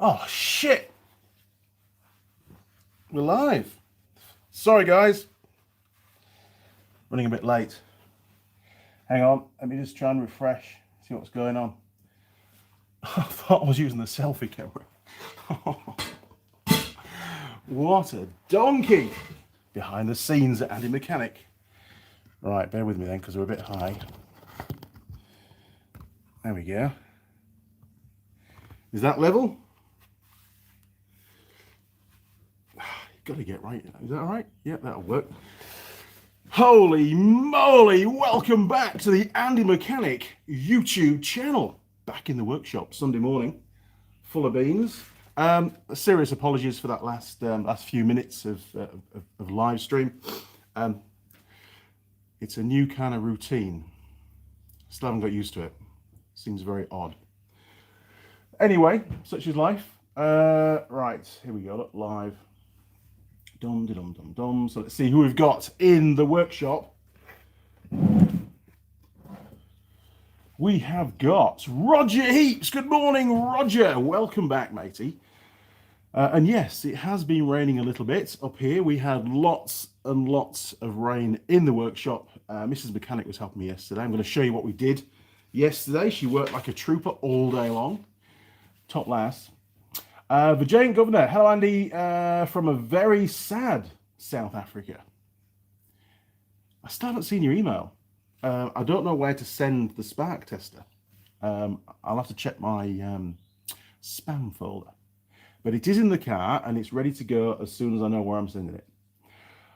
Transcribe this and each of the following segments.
Oh, shit. We're live. Sorry, guys. Running a bit late. Hang on. Let me just try and refresh, see what's going on. I thought I was using the selfie camera. What a donkey. Behind the scenes at Andy Mechanic. Right, bear with me then, because we're a bit high. There we go. Is that level? Got to get right. Is that all right? Yeah, that'll work. Holy moly, welcome back to the Andy Mechanic YouTube channel. Back in the workshop Sunday morning, full of beans. Serious apologies for that last few minutes of live stream. It's a new kind of routine. Still haven't got used to it. Seems very odd. Anyway, such is life. Right, here we go. Look, live. Dum dum dum dum. So let's see who we've got in the workshop. We have got Roger Heaps. Good morning, Roger. Welcome back, matey. And yes, it has been raining a little bit up here. We had lots and lots of rain in the workshop. Mrs. Mechanic was helping me yesterday. I'm going to show you what we did yesterday. She worked like a trooper all day long. Top last. The Giant Governor. Hello, Andy, from a very sad South Africa. I still haven't seen your email. I don't know where to send the spark tester. I'll have to check my spam folder. But it is in the car and it's ready to go as soon as I know where I'm sending it.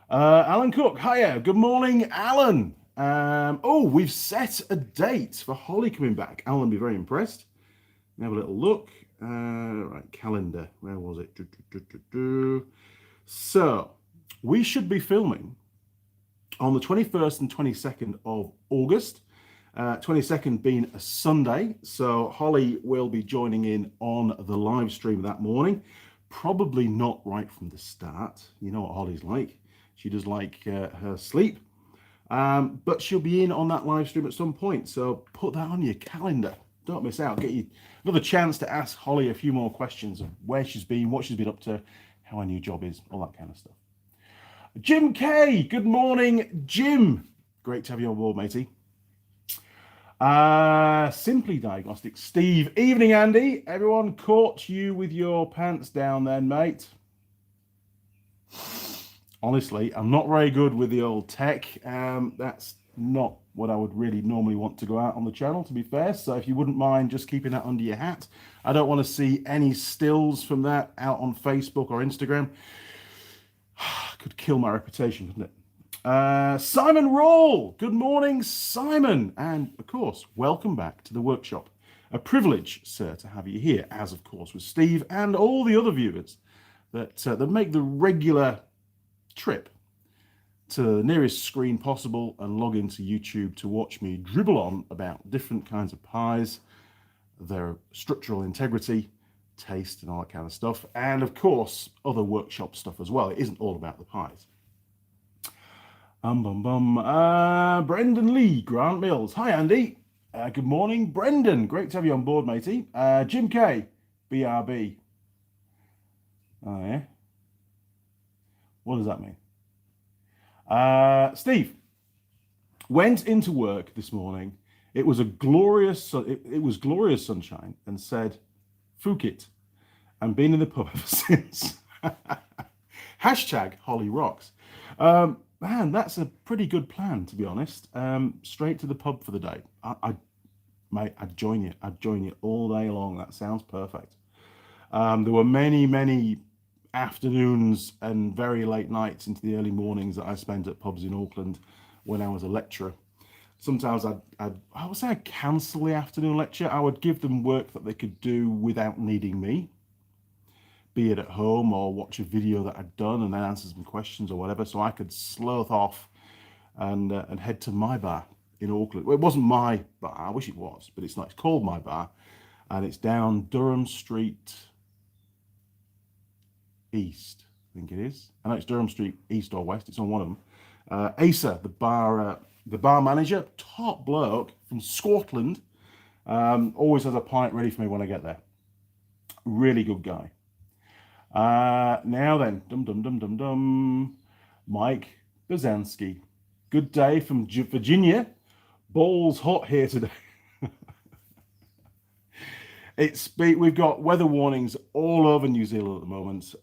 Alan Cook, hiya. Good morning, Alan. Oh, we've set a date for Holly coming back. Alan will be very impressed. Have a little look. Right, calendar. Where was it? So, we should be filming on the 21st and 22nd of August. 22nd being a Sunday, so Holly will be joining in on the live stream that morning. Probably not right from the start. You know what Holly's like. She does like her sleep. But she'll be in on that live stream at some point, so put that on your calendar. Don't miss out. Get you another chance to ask Holly a few more questions of where she's been, what she's been up to, how her new job is, all that kind of stuff. Jim K, good morning, Jim. Great to have you on board, matey. Simply Diagnostics, Steve. Evening, Andy. Everyone caught you with your pants down then, mate. Honestly, I'm not very good with the old tech. That's not what I would really normally want to go out on the channel, to be fair. So if you wouldn't mind just keeping that under your hat. I don't want to see any stills from that out on Facebook or Instagram. Could kill my reputation, couldn't it? Simon Roll. Good morning, Simon. And of course, welcome back to the workshop. A privilege, sir, to have you here, as of course with Steve and all the other viewers that make the regular trip to the nearest screen possible and log into YouTube to watch me dribble on about different kinds of pies, their structural integrity, taste and all that kind of stuff, and of course other workshop stuff as well. It isn't all about the pies. Brendan Lee, Grant Mills. Hi, Andy. Good morning, Brendan. Great to have you on board, matey. Jim K, BRB. Oh, yeah. What does that mean? Steve went into work this morning. It was a glorious, it was glorious sunshine, and said, "Fook it," and been in the pub ever since. Hashtag Holly rocks. Man, that's a pretty good plan, to be honest. Straight to the pub for the day. Mate, I'd join you. I'd join you all day long. That sounds perfect. There were many afternoons and very late nights into the early mornings that I spent at pubs in Auckland when I was a lecturer. Sometimes I would say I'd cancel the afternoon lecture. I would give them work that they could do without needing me, be it at home or watch a video that I'd done and then answer some questions or whatever, so I could sloth off and head to my bar in Auckland. Well, it wasn't my bar, I wish it was, but it's not. It's called my bar, and it's down Durham Street East, I think it is. I know it's Durham Street East or West. It's on one of them. Asa, the bar manager, top bloke from Scotland, always has a pint ready for me when I get there. Really good guy. Now then, Mike Bazansky. Good day from Virginia. Balls hot here today. We've got weather warnings all over New Zealand at the moment.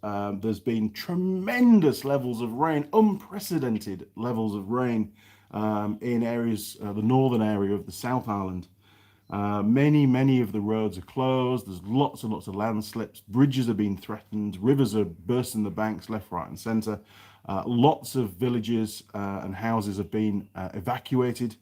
There's been tremendous levels of rain, unprecedented levels of rain in areas, the northern area of the South Island. Many of the roads are closed. There's lots and lots of landslips. Bridges are being threatened. Rivers are bursting the banks left, right, and centre. Lots of villages and houses have been evacuated.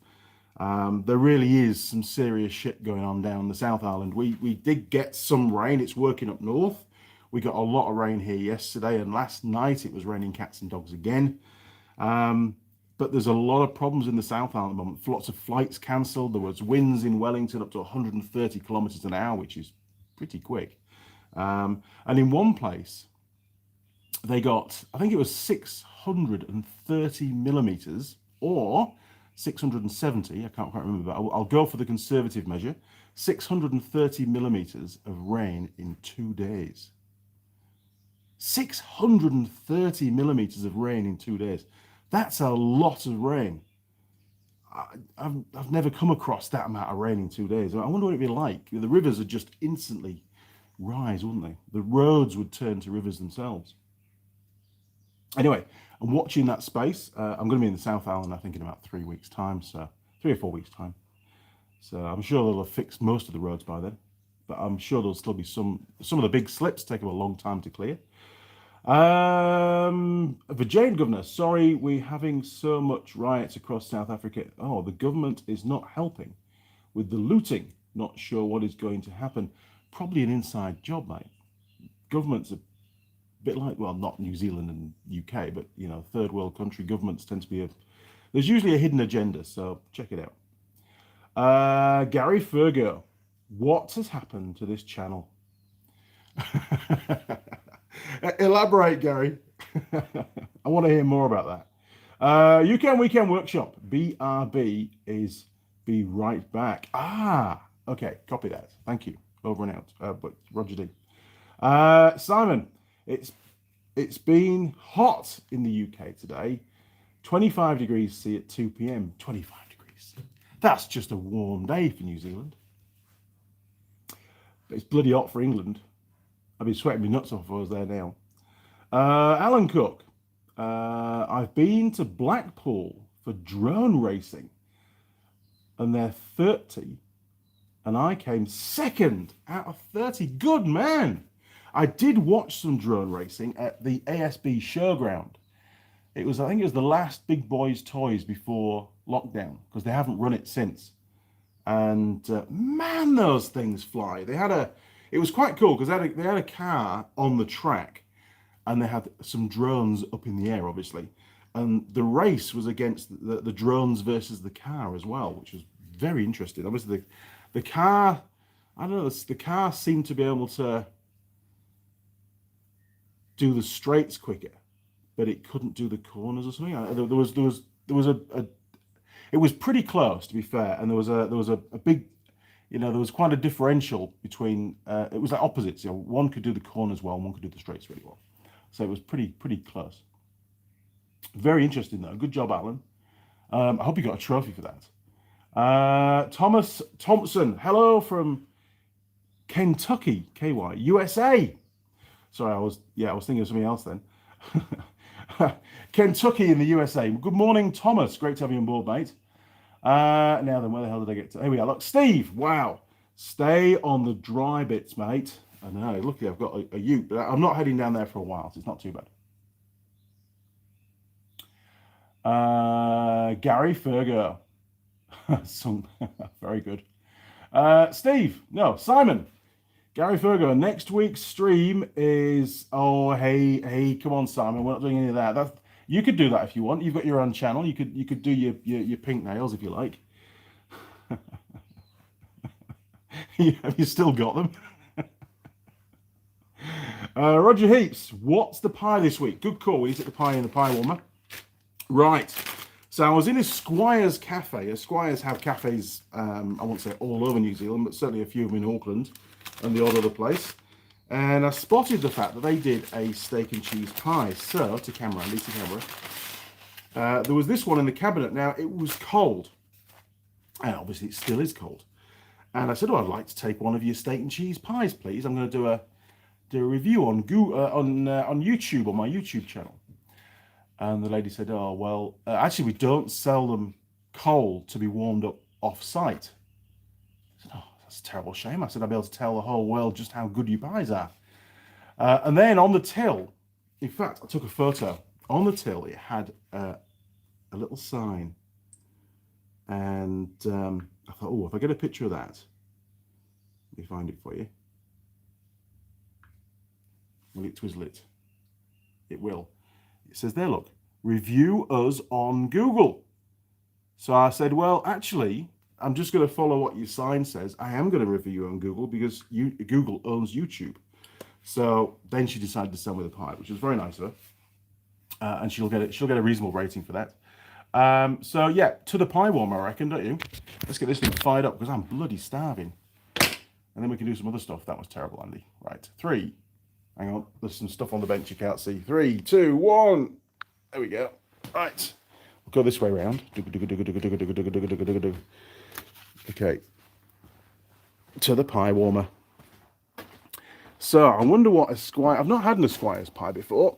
There really is some serious shit going on down the South Island. We did get some rain. It's working up north. We got a lot of rain here yesterday, and last night it was raining cats and dogs again. But there's a lot of problems in the South Island at the moment. Lots of flights cancelled. There was winds in Wellington up to 130 kilometres an hour, which is pretty quick. And in one place, they got, I think it was 630 millimetres or 670, I can't quite remember, but I'll go for the conservative measure, 630 millimetres of rain in 2 days. 630 millimetres of rain in 2 days. That's a lot of rain. I've never come across that amount of rain in 2 days. I wonder what it'd be like. The rivers would just instantly rise, wouldn't they? The roads would turn to rivers themselves. Anyway, I'm watching that space. I'm going to be in the South Island, I think, in about 3 weeks' time, so 3 or 4 weeks' time. So I'm sure they'll have fixed most of the roads by then, but I'm sure there'll still be some of the big slips take them a long time to clear. Virginia Governor, sorry, we're having so much riots across South Africa. Oh, the government is not helping with the looting. Not sure what is going to happen. Probably an inside job, mate. Governments are bit like, well, not New Zealand and UK, but, you know, third world country governments tend to be there's usually a hidden agenda, so check it out. Gary Fergo, what has happened to this channel? Elaborate, Gary. I want to hear more about that. UK Weekend Workshop, BRB is be right back. Okay, copy that. Thank you. Over and out. But Roger D. Simon, it's been hot in the UK today. 25 degrees C at 2 p.m. 25 degrees. That's just a warm day for New Zealand. But it's bloody hot for England. I'd be sweating my nuts off if I was there now. Alan Cook, I've been to Blackpool for drone racing, and they're 30, and I came second out of 30. Good man. I did watch some drone racing at the ASB showground. I think it was the last Big Boys Toys before lockdown, because they haven't run it since. And man, those things fly. It was quite cool because they had a car on the track, and they had some drones up in the air, obviously. And the race was against the drones versus the car as well, which was very interesting. Obviously, the car, I don't know, the car seemed to be able to do the straights quicker, but it couldn't do the corners or something. It was pretty close, to be fair, and there was a big, there was quite a differential between. It was like opposites. One could do the corners well, and one could do the straights really well. So it was pretty close. Very interesting though. Good job, Alan. I hope you got a trophy for that. Thomas Thompson, hello from Kentucky, KY, USA. Sorry, I was thinking of something else then. Kentucky in the USA. Good morning, Thomas. Great to have you on board, mate. Now then, where the hell did I get to? Here we are. Look, Steve. Wow. Stay on the dry bits, mate. I know. Luckily, I've got a ute, but I'm not heading down there for a while, so it's not too bad. Gary Fergo. Very good. Simon. Gary Fergo, next week's stream is, hey, come on, Simon, we're not doing any of that. You could do that if you want. You've got your own channel. You could do your pink nails if you like. Have you still got them? Roger Heaps, what's the pie this week? Good call. We need to get the pie in the pie warmer. Right. So I was in a Squire's cafe. Squire's have cafes, I won't say all over New Zealand, but certainly a few of them in Auckland and the odd other place. And I spotted the fact that they did a steak and cheese pie. So, to camera, Andy, to camera. There was this one in the cabinet. Now, it was cold. And obviously, it still is cold. And I said, oh, I'd like to take one of your steak and cheese pies, please. I'm going to do a review on YouTube, on my YouTube channel. And the lady said, oh, well, actually, we don't sell them cold to be warmed up off-site. I said, oh, that's a terrible shame. I said, I'll be able to tell the whole world just how good your pies are. And then on the till, in fact, I took a photo. On the till, it had a little sign. And I thought, oh, if I get a picture of that, let me find it for you. Will it twizzle it? It will. It says there, look, review us on Google. So I said, well, actually, I'm just going to follow what your sign says. I am going to review you on Google because Google owns YouTube. So then she decided to send me the pie, which was very nice of her. And she'll get a reasonable rating for that. So yeah, to the pie warmer, I reckon, don't you? Let's get this thing fired up because I'm bloody starving. And then we can do some other stuff. That was terrible, Andy. Right, 3. Hang on, there's some stuff on the bench you can't see. 3, 2, 1. There we go. Right, we'll go this way around. Okay, to the pie warmer. So I wonder what a squire. I've not had an Esquire's pie before,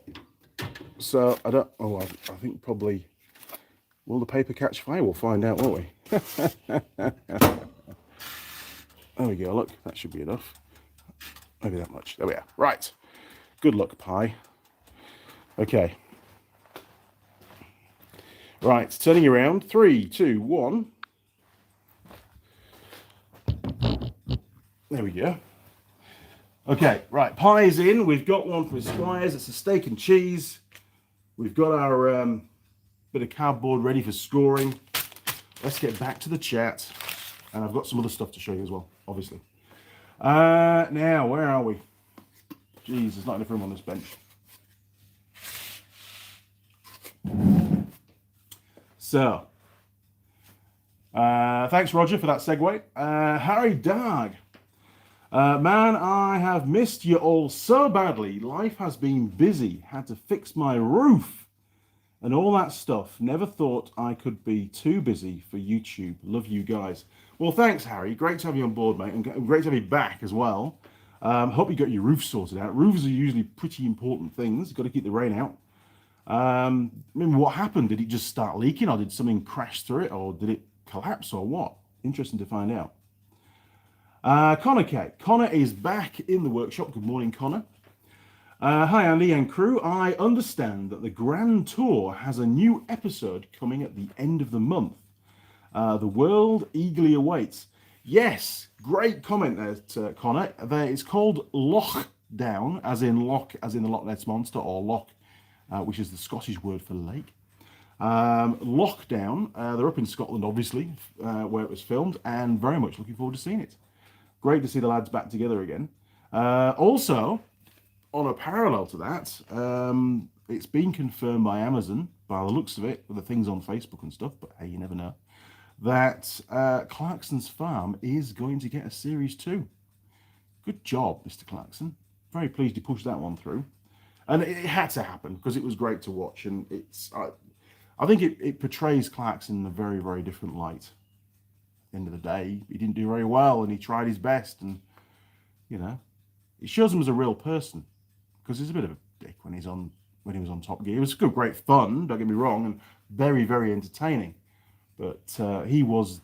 so I don't. Oh, I think probably. Will the paper catch fire? We'll find out, won't we? There we go. Look, that should be enough. Maybe that much. There we are. Right. Good luck, pie. Okay. Right, turning around. 3, 2, 1. There we go. Okay, right. Pie is in. We've got one for Esquires. It's a steak and cheese. We've got our bit of cardboard ready for scoring. Let's get back to the chat. And I've got some other stuff to show you as well, obviously. Now, where are we? Jeez, there's not enough room on this bench. So, thanks, Roger, for that segue. Harry Darg. Man, I have missed you all so badly. Life has been busy. Had to fix my roof and all that stuff. Never thought I could be too busy for YouTube. Love you guys. Well, thanks, Harry. Great to have you on board, mate, and great to have you back as well. Hope you got your roof sorted out. Roofs are usually pretty important things. You've got to keep the rain out. I mean, what happened? Did it just start leaking, or did something crash through it, or did it collapse, or what? Interesting to find out. Connor K. Connor is back in the workshop. Good morning, Connor. Hi, Andy and crew. I understand that the Grand Tour has a new episode coming at the end of the month. The world eagerly awaits. Yes, great comment there, Connor. It's called Lochdown, as in the Loch Ness Monster, or Loch, which is the Scottish word for lake. Lochdown, they're up in Scotland, obviously, where it was filmed, and very much looking forward to seeing it. Great to see the lads back together again. Also, on a parallel to that, it's been confirmed by Amazon, by the looks of it, with the things on Facebook and stuff, but hey, you never know, that Clarkson's farm is going to get a Series 2. Good job, Mr. Clarkson. Very pleased you pushed that one through. And it had to happen, because it was great to watch, and I think it portrays Clarkson in a very, very different light. At the end of the day, he didn't do very well, and he tried his best, and, you know, it shows him as a real person, because he's a bit of a dick when he was on Top Gear. It was great fun, don't get me wrong, and very, very entertaining. But he was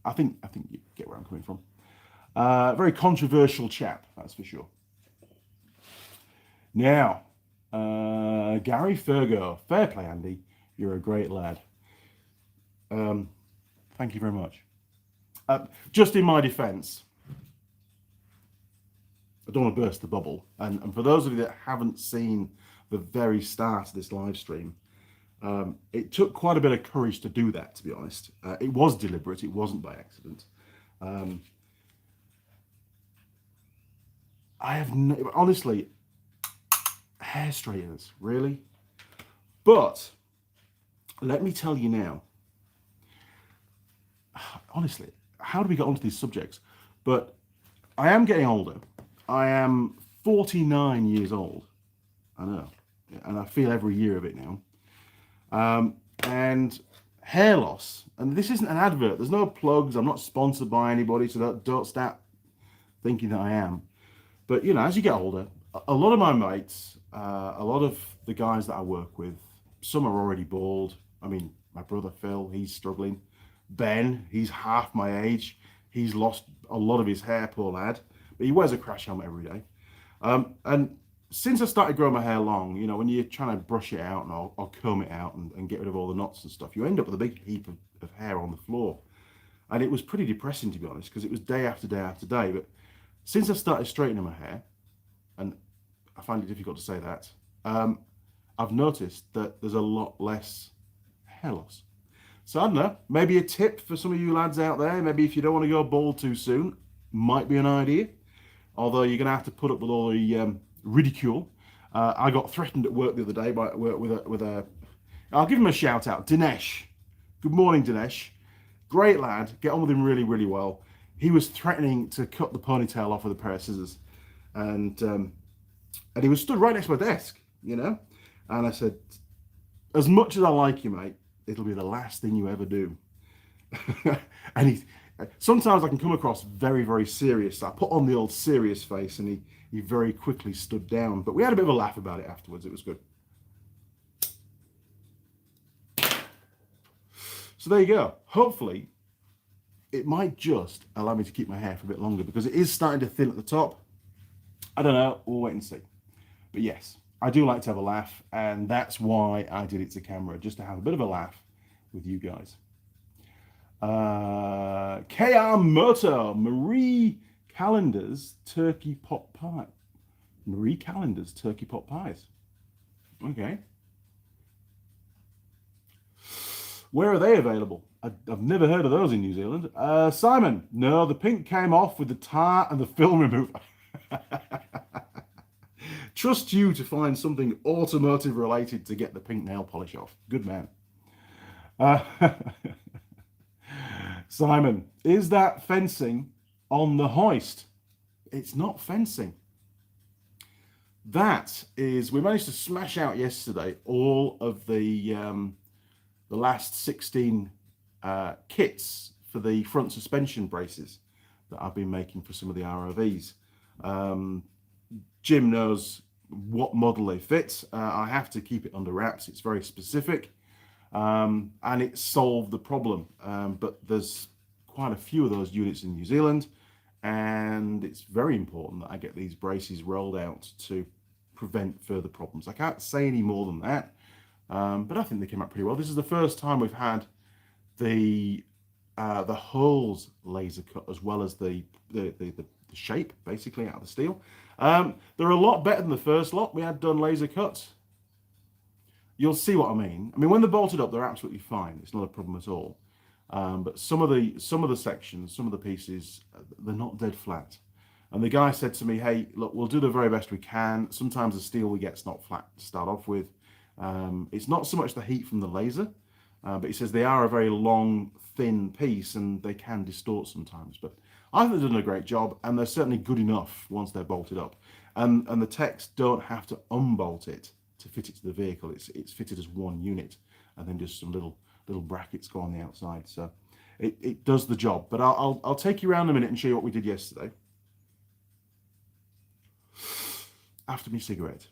I think you get where I'm coming from. Very controversial chap, that's for sure. Now, Gary Fergo, fair play, Andy. You're a great lad. Thank you very much. Just in my defence, I don't want to burst the bubble. And for those of you that haven't seen the very start of this live stream, it took quite a bit of courage to do that, to be honest. It was deliberate. It wasn't by accident. I have honestly, hair straighteners, really? But let me tell you now, honestly, how do we get onto these subjects? But I am getting older, I am 49 years old. I know. And I feel every year of it now. And hair loss, and this isn't an advert. There's no plugs. I'm not sponsored by anybody, so don't start thinking that I am. But, you know, as you get older, a lot of my mates, a lot of the guys that I work with, some are already bald. I mean, my brother Phil, he's struggling. Ben, he's half my age. He's lost a lot of his hair, poor lad. But he wears a crash helmet every day. And since I started growing my hair long, you know, when you're trying to brush it out or comb it out and get rid of all the knots and stuff, you end up with a big heap of hair on the floor. And it was pretty depressing, to be honest, because it was day after day after day. But since I started straightening my hair, and I find it difficult to say that, I've noticed that there's a lot less hair loss. So I don't know, maybe a tip for some of you lads out there, maybe if you don't want to go bald too soon, might be an idea. Although you're going to have to put up with all the ridicule. I got threatened at work the other day by with a I'll give him a shout out, Dinesh. Good morning, Dinesh. Great lad, get on with him really, really well. He was threatening to cut the ponytail off with a pair of scissors, and he was stood right next to my desk, you know. And I said, as much as I like you, mate, it'll be the last thing you ever do. And sometimes I can come across very, very serious. So I put on the old serious face, and he very quickly stood down. But we had a bit of a laugh about it afterwards. It was good. So there you go. Hopefully, it might just allow me to keep my hair for a bit longer, because it is starting to thin at the top. I don't know. We'll wait and see. But yes, I do like to have a laugh, and that's why I did it to camera, just to have a bit of a laugh with you guys. KR Moto, Marie Callender's turkey pot pie. Marie Callender's turkey pot pies. Okay. Where are they available? I've never heard of those in New Zealand. Simon, no, the pink came off with the tar and the film remover. Trust you to find something automotive related to get the pink nail polish off. Good man. Simon, is that fencing on the hoist? It's not fencing. That is, we managed to smash out yesterday all of the last 16 kits for the front suspension braces that I've been making for some of the ROVs. Jim knows what model they fit. I have to keep it under wraps. It's very specific. And it solved the problem. But there's quite a few of those units in New Zealand, and it's very important that I get these braces rolled out to prevent further problems. I can't say any more than that, but I think they came out pretty well. This is the first time we've had the holes laser cut, as well as the shape, basically, out of the steel. They're a lot better than the first lot we had done laser cuts. You'll see what I mean. I mean, when they're bolted up, they're absolutely fine. It's not a problem at all. But some of the sections, some of the pieces, they're not dead flat. And the guy said to me, hey, look, we'll do the very best we can. Sometimes the steel we get's not flat to start off with. It's not so much the heat from the laser, but he says they are a very long, thin piece, and they can distort sometimes. But I think they've done a great job, and they're certainly good enough once they're bolted up. And the techs don't have to unbolt it to fit it to the vehicle. It's fitted as one unit, and then just some little brackets go on the outside. So it does the job. But I'll take you around a minute and show you what we did yesterday. After my cigarette.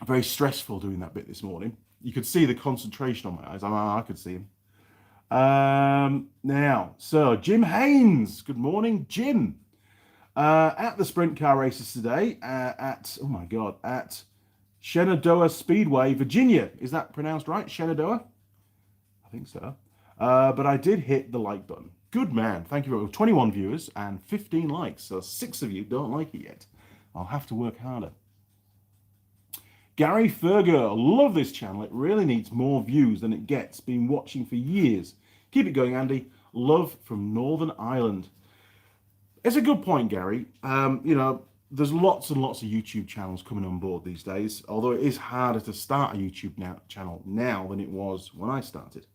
Very stressful doing that bit this morning. You could see the concentration on my eyes. I could see him. Now, so Jim Haynes. Good morning, Jim. At the sprint car races today at Shenandoah Speedway, Virginia. Is that pronounced right? Shenandoah? I think so. But I did hit the like button. Good man. Thank you very much. 21 viewers and 15 likes. So 6 of you don't like it yet. I'll have to work harder. Gary Ferger. Love this channel. It really needs more views than it gets. Been watching for years. Keep it going, Andy. Love from Northern Ireland. It's a good point, Gary. You know, there's lots and lots of YouTube channels coming on board these days, although it is harder to start a YouTube channel now than it was when I started.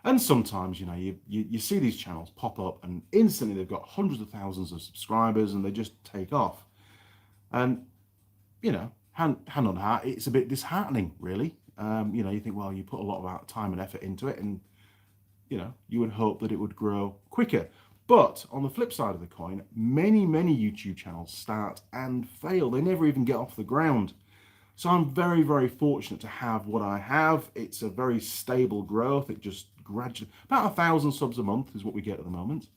And sometimes, you know, you see these channels pop up and instantly they've got hundreds of thousands of subscribers and they just take off. And, you know, hand on heart, it's a bit disheartening, really. You know, you think, well, you put a lot of time and effort into it and, you know, you would hope that it would grow quicker. But on the flip side of the coin, many YouTube channels start and fail. They never even get off the ground. So I'm very, very fortunate to have what I have. It's a very stable growth. It just gradually, about 1,000 subs a month is what we get at the moment.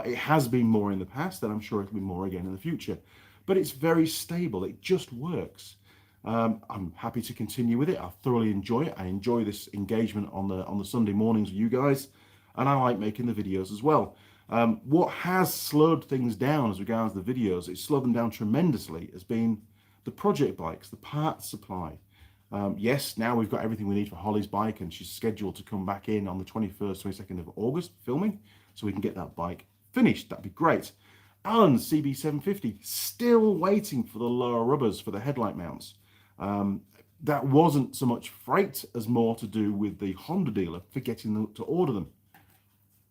It has been more in the past, and I'm sure it'll be more again in the future. But it's very stable. It just works. I'm happy to continue with it. I thoroughly enjoy it. I enjoy this engagement on the Sunday mornings with you guys, and I like making the videos as well. What has slowed things down as regards the videos, it's slowed them down tremendously, has been the project bikes, the parts supply. Yes, now we've got everything we need for Holly's bike, and she's scheduled to come back in on the 21st, 22nd of August filming, so we can get that bike finished. That'd be great. Alan's CB750, still waiting for the lower rubbers for the headlight mounts. That wasn't so much freight as more to do with the Honda dealer forgetting to order them.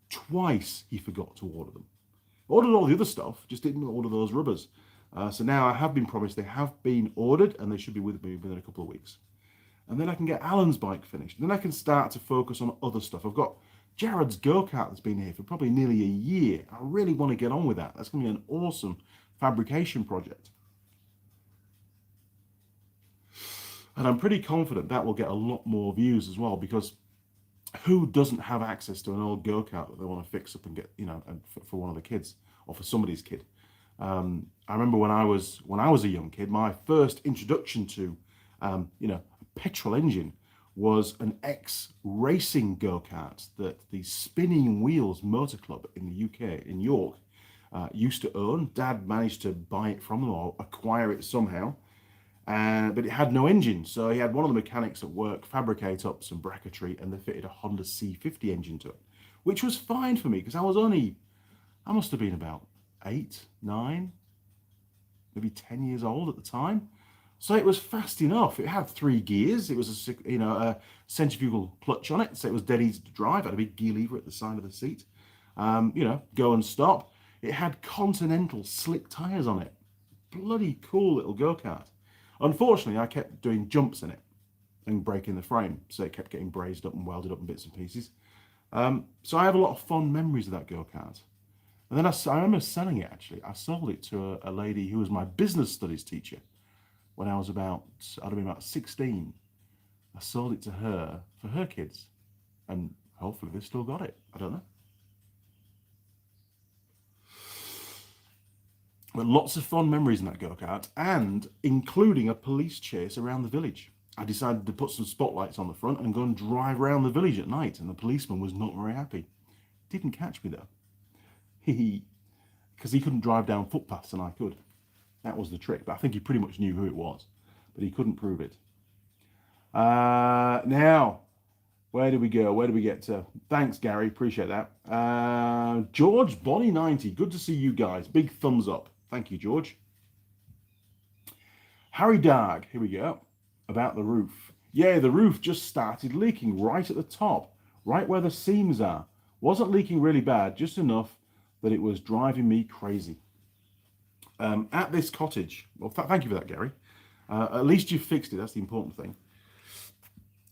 Twice he forgot to order them. Ordered all the other stuff, just didn't order those rubbers. So now I have been promised they have been ordered and they should be with me within a couple of weeks. And then I can get Alan's bike finished. And then I can start to focus on other stuff. I've got Jared's go-kart that's been here for probably nearly a year. I really want to get on with that. That's going to be an awesome fabrication project. And I'm pretty confident that will get a lot more views as well, because who doesn't have access to an old go-kart that they want to fix up and get, you know, for one of the kids or for somebody's kid? I remember when I was a young kid, my first introduction to, you know, a petrol engine was an ex-racing go-kart that the Spinning Wheels Motor Club in the UK, in York, used to own. Dad managed to buy it from them or acquire it somehow, but it had no engine. So he had one of the mechanics at work fabricate up some bracketry, and they fitted a Honda C50 engine to it, which was fine for me because I must have been about 8, 9, maybe 10 years old at the time. So it was fast enough. It had 3 gears. It was a centrifugal clutch on it, so it was dead easy to drive. It had a big gear lever at the side of the seat. You know, go and stop. It had Continental slick tires on it. Bloody cool little go-kart. Unfortunately, I kept doing jumps in it and breaking the frame, so it kept getting brazed up and welded up in bits and pieces. So I have a lot of fond memories of that go-kart. And then I remember selling it, actually. I sold it to a lady who was my business studies teacher when I was I'd have been about 16. I sold it to her for her kids. And hopefully they've still got it. I don't know. But lots of fond memories in that go-kart, and including a police chase around the village. I decided to put some spotlights on the front and go and drive around the village at night, and the policeman was not very happy. Didn't catch me though. Because he couldn't drive down footpaths and I could. That was the trick, but I think he pretty much knew who it was, but he couldn't prove it. Now, where do we go? Where do we get to? Thanks, Gary. Appreciate that. George Bonnie 90. Good to see you guys. Big thumbs up. Thank you, George. Harry Darg. Here we go. About the roof. Yeah, the roof just started leaking right at the top, right where the seams are. Wasn't leaking really bad, just enough that it was driving me crazy. At this cottage, well, thank you for that, Gary. At least you fixed it. That's the important thing.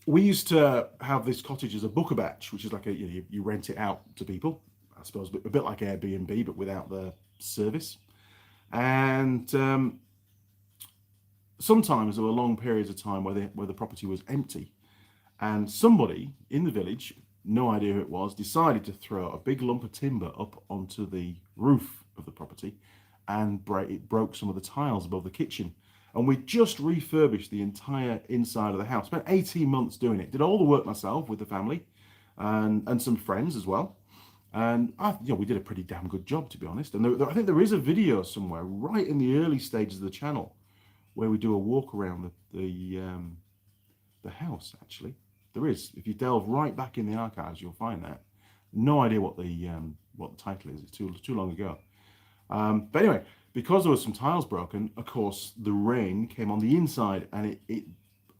We used to have this cottage as a booker batch, which is like you rent it out to people, I suppose, a bit like Airbnb, but without the service. And sometimes there were long periods of time where the property was empty, and somebody in the village, no idea who it was, decided to throw a big lump of timber up onto the roof of the property, and it broke some of the tiles above the kitchen. And we just refurbished the entire inside of the house. Spent 18 months doing it. Did all the work myself with the family and some friends as well. And we did a pretty damn good job, to be honest. And I think there is a video somewhere right in the early stages of the channel where we do a walk around the house. Actually, there is. If you delve right back in the archives, you'll find that. No idea what the title is. It's too long ago. But anyway, because there was some tiles broken, of course, the rain came on the inside, and it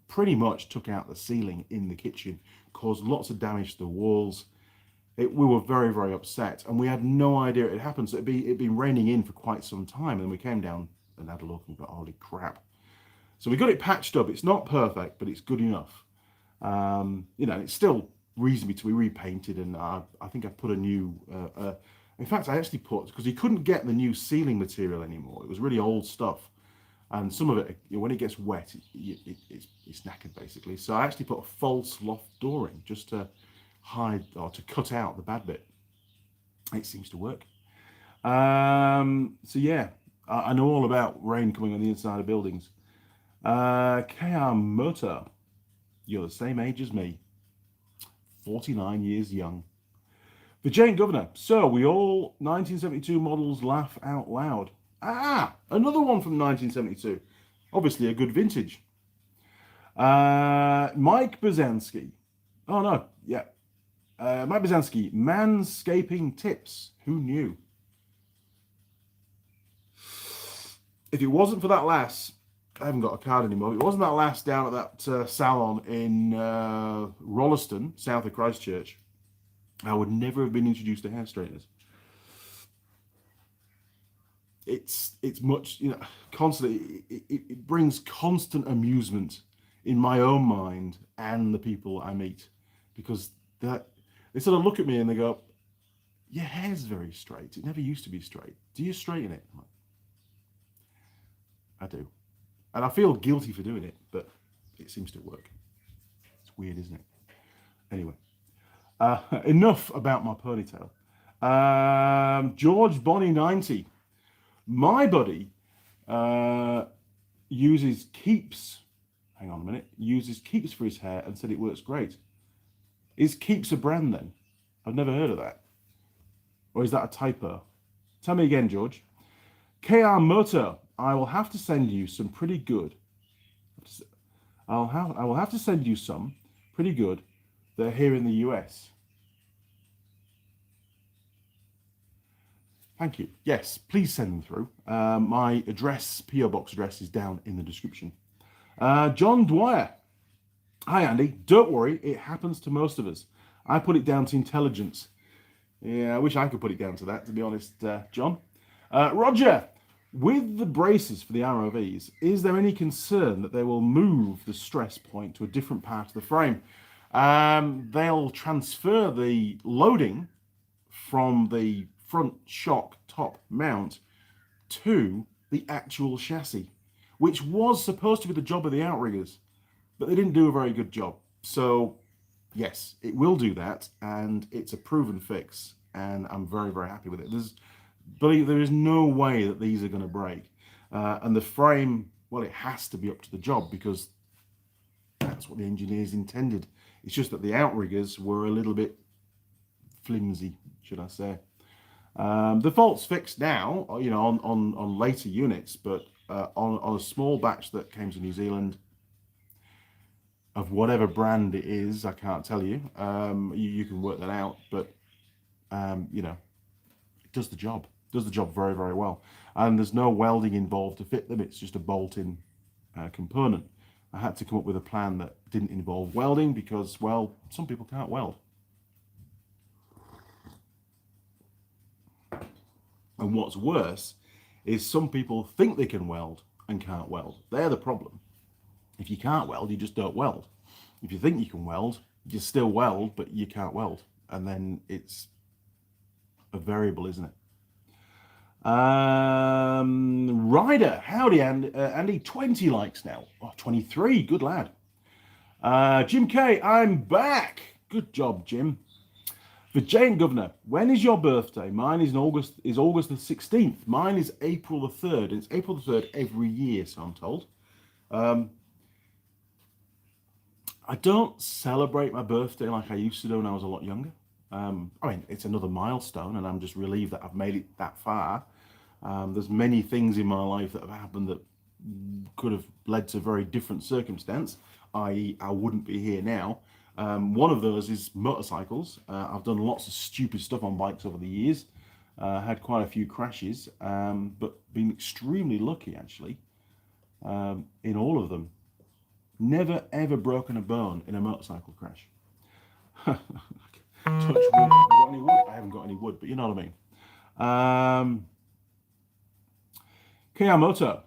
pretty much took out the ceiling in the kitchen, caused lots of damage to the walls. We were very, very upset, and we had no idea it had happened. So it'd been raining in for quite some time, and we came down and had a look and got, holy crap. So we got it patched up. It's not perfect, but it's good enough. It's still reasonably to be repainted, and I think I put a new. In fact, I actually put, because he couldn't get the new ceiling material anymore. It was really old stuff, and some of it, when it gets wet, it's knackered basically. So I actually put a false loft door in just to hide or to cut out the bad bit. It seems to work. So yeah, I know all about rain coming on the inside of buildings. KR Motor, you're the same age as me, 49 years young. The Jane Governor, so we all 1972 models laugh out loud. Another one from 1972, obviously a good vintage. Mike Bazanski, oh no, yeah. Mike Bazanski, manscaping tips. Who knew? If it wasn't for that lass, I haven't got a card anymore. If it wasn't that lass down at that salon in Rolleston, south of Christchurch, I would never have been introduced to hair straighteners. It's much, constantly. It brings constant amusement in my own mind and the people I meet, because they sort of look at me and they go, your hair's very straight. It never used to be straight. Do you straighten it? Like, I do. And I feel guilty for doing it, but it seems to work. It's weird, isn't it? Anyway, enough about my ponytail. George Bonnie 90. My buddy uses Keeps. Hang on a minute. Uses Keeps for his hair and said it works great. Is Keeps a brand then? I've never heard of that. Or is that a typo? Tell me again, George. KR Moto, I will have to send you some pretty good. I will have to send you some pretty good that are here in the US. Thank you. Yes, please send them through. My address, PO box address, is down in the description. John Dwyer. Hi, Andy. Don't worry, it happens to most of us. I put it down to intelligence. Yeah, I wish I could put it down to that, to be honest, John. Roger, with the braces for the ROVs, is there any concern that they will move the stress point to a different part of the frame? They'll transfer the loading from the front shock top mount to the actual chassis, which was supposed to be the job of the outriggers, but they didn't do a very good job. So yes, it will do that, and it's a proven fix, and I'm very, very happy with it. There is no way that these are going to break. And the frame, well, it has to be up to the job, because that's what the engineers intended. It's just that the outriggers were a little bit flimsy, should I say. The fault's fixed now, on later units, but on a small batch that came to New Zealand, of whatever brand it is, I can't tell you. You can work that out, but it does the job. Does the job very, very well. And there's no welding involved to fit them. It's just a bolt-in component. I had to come up with a plan that didn't involve welding because, well, some people can't weld. And what's worse is some people think they can weld and can't weld. They're the problem. If you can't weld, you just don't weld. If you think you can weld, you still weld, but you can't weld. And then it's a variable, isn't it? Ryder, howdy, Andy, 20 likes now. Oh, 23, good lad. Jim K, I'm back. Good job, Jim. The Jane Governor, when is your birthday? Mine is August the 16th. Mine is April the 3rd. It's April the 3rd every year, so I'm told. I don't celebrate my birthday like I used to do when I was a lot younger. It's another milestone, and I'm just relieved that I've made it that far. There's many things in my life that have happened that could have led to very different circumstance, i.e. I wouldn't be here now. One of those is motorcycles. I've done lots of stupid stuff on bikes over the years. Had quite a few crashes, but been extremely lucky, actually, in all of them. Never, ever broken a bone in a motorcycle crash. Touch wood. Have you got any wood? I haven't got any wood, but you know what I mean. Kiyamoto.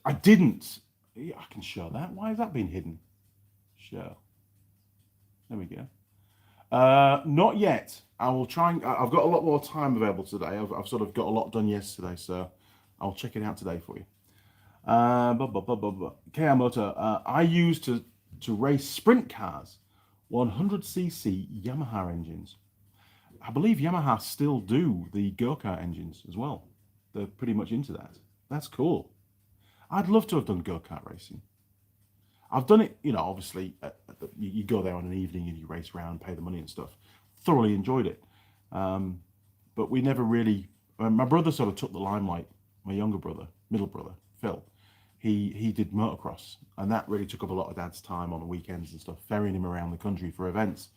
I didn't. Yeah, I can show that. Why has that been hidden? Show. There we go. Not yet. I will try and... I've got a lot more time available today. I've sort of got a lot done yesterday, so I'll check it out today for you. Kiyamoto. I used to race sprint cars, 100cc Yamaha engines. I believe Yamaha still do the go-kart engines as well. They're pretty much into that. That's cool. I'd love to have done go-kart racing. I've done it, you know, obviously, you go there on an evening and you race around, pay the money and stuff. Thoroughly enjoyed it. But we never really... my brother sort of took the limelight. My younger brother, middle brother, Phil, he did motocross. And that really took up a lot of Dad's time on the weekends and stuff, ferrying him around the country for events.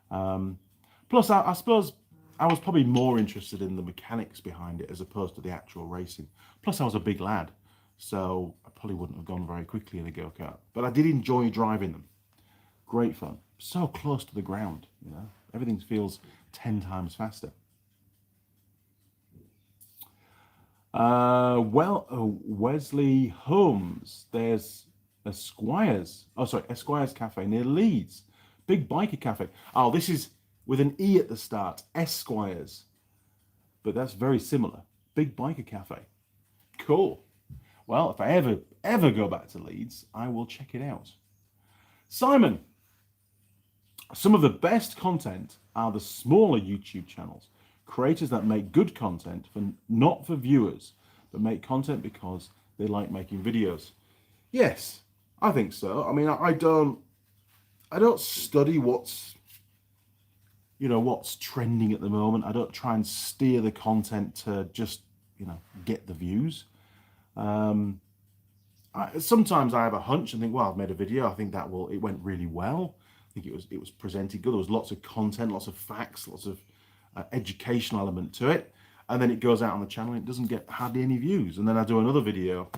Plus, I suppose I was probably more interested in the mechanics behind it as opposed to the actual racing. Plus, I was a big lad, so I probably wouldn't have gone very quickly in a go-kart. But I did enjoy driving them. Great fun. So close to the ground, you know. Everything feels 10 times faster. Wesley Holmes. There's Esquire's Cafe near Leeds. Big biker cafe. Oh, this is with an E at the start. Esquire's. But that's very similar. Big biker cafe. Cool. Well, if I ever go back to Leeds, I will check it out. Simon. Some of the best content are the smaller YouTube channels. Creators that make good content not for viewers, but make content because they like making videos. Yes, I think so. I mean, I don't study what's trending at the moment. I don't try and steer the content to just, get the views. Sometimes I have a hunch and think, well, I've made a video. I think it went really well. I think it was presented good. There was lots of content, lots of facts, lots of educational element to it. And then it goes out on the channel and it doesn't get hardly any views. And then I do another video.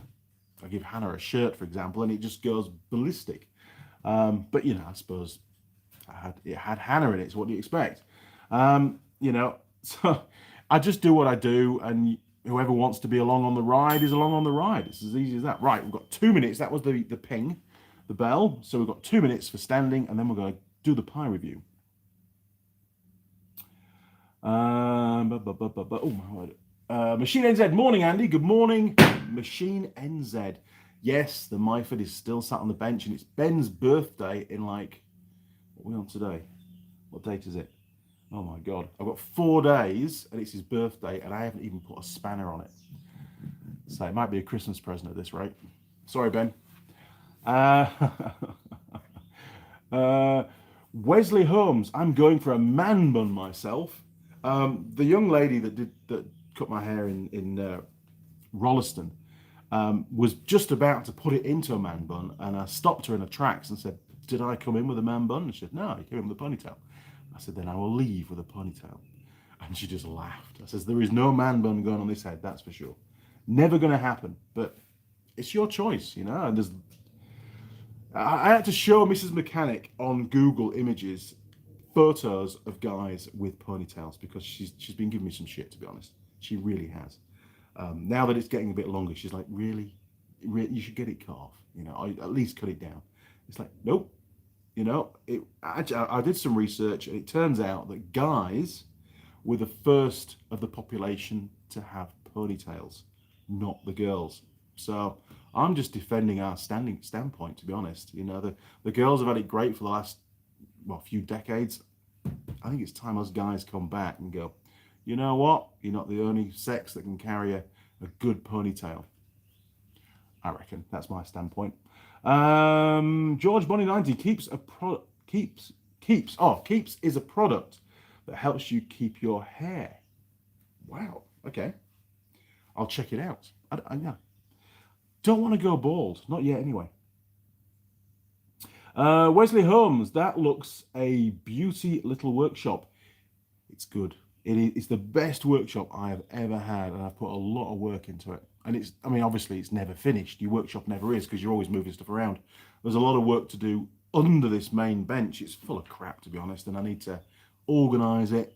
I give Hannah a shirt, for example, and it just goes ballistic. But, I suppose it had Hannah in it. So what do you expect? So I just do what I do, and whoever wants to be along on the ride is along on the ride. It's as easy as that. Right, we've got 2 minutes. That was the ping, the bell. So we've got 2 minutes for standing, and then we're going to do the pie review. Machine NZ. Morning, Andy. Good morning, Machine NZ. Yes, the Myford is still sat on the bench, and it's Ben's birthday in what are we on today? What date is it? Oh my God. I've got 4 days and it's his birthday and I haven't even put a spanner on it. So it might be a Christmas present at this rate. Sorry, Ben. Wesley Holmes. I'm going for a man bun myself. The young lady that cut my hair in Rolleston was just about to put it into a man bun, and I stopped her in her tracks and said, did I come in with a man bun? And she said, no, you came in with a ponytail. I said, then I will leave with a ponytail. And she just laughed. I says, there is no man bun going on this head, that's for sure. Never going to happen, but it's your choice, And I had to show Mrs. Mechanic on Google Images photos of guys with ponytails because she's been giving me some shit, to be honest. She really has. Now that it's getting a bit longer, she's like, really, you should get it cut off. At least cut it down. It's like, nope. I did some research, and it turns out that guys were the first of the population to have ponytails, not the girls. So I'm just defending our standpoint, to be honest. The girls have had it great for the last few decades. I think it's time us guys come back and go, you know what? You're not the only sex that can carry a good ponytail. I reckon that's my standpoint. George Bonnie 90 Keeps is a product that helps you keep your hair. Wow. Okay. I'll check it out. I don't want to go bald. Not yet, anyway. Wesley Holmes. That looks a beauty little workshop. It's good. It's the best workshop I have ever had, and I've put a lot of work into it. And obviously it's never finished. Your workshop never is because you're always moving stuff around. There's a lot of work to do under this main bench. It's full of crap, to be honest, and I need to organise it.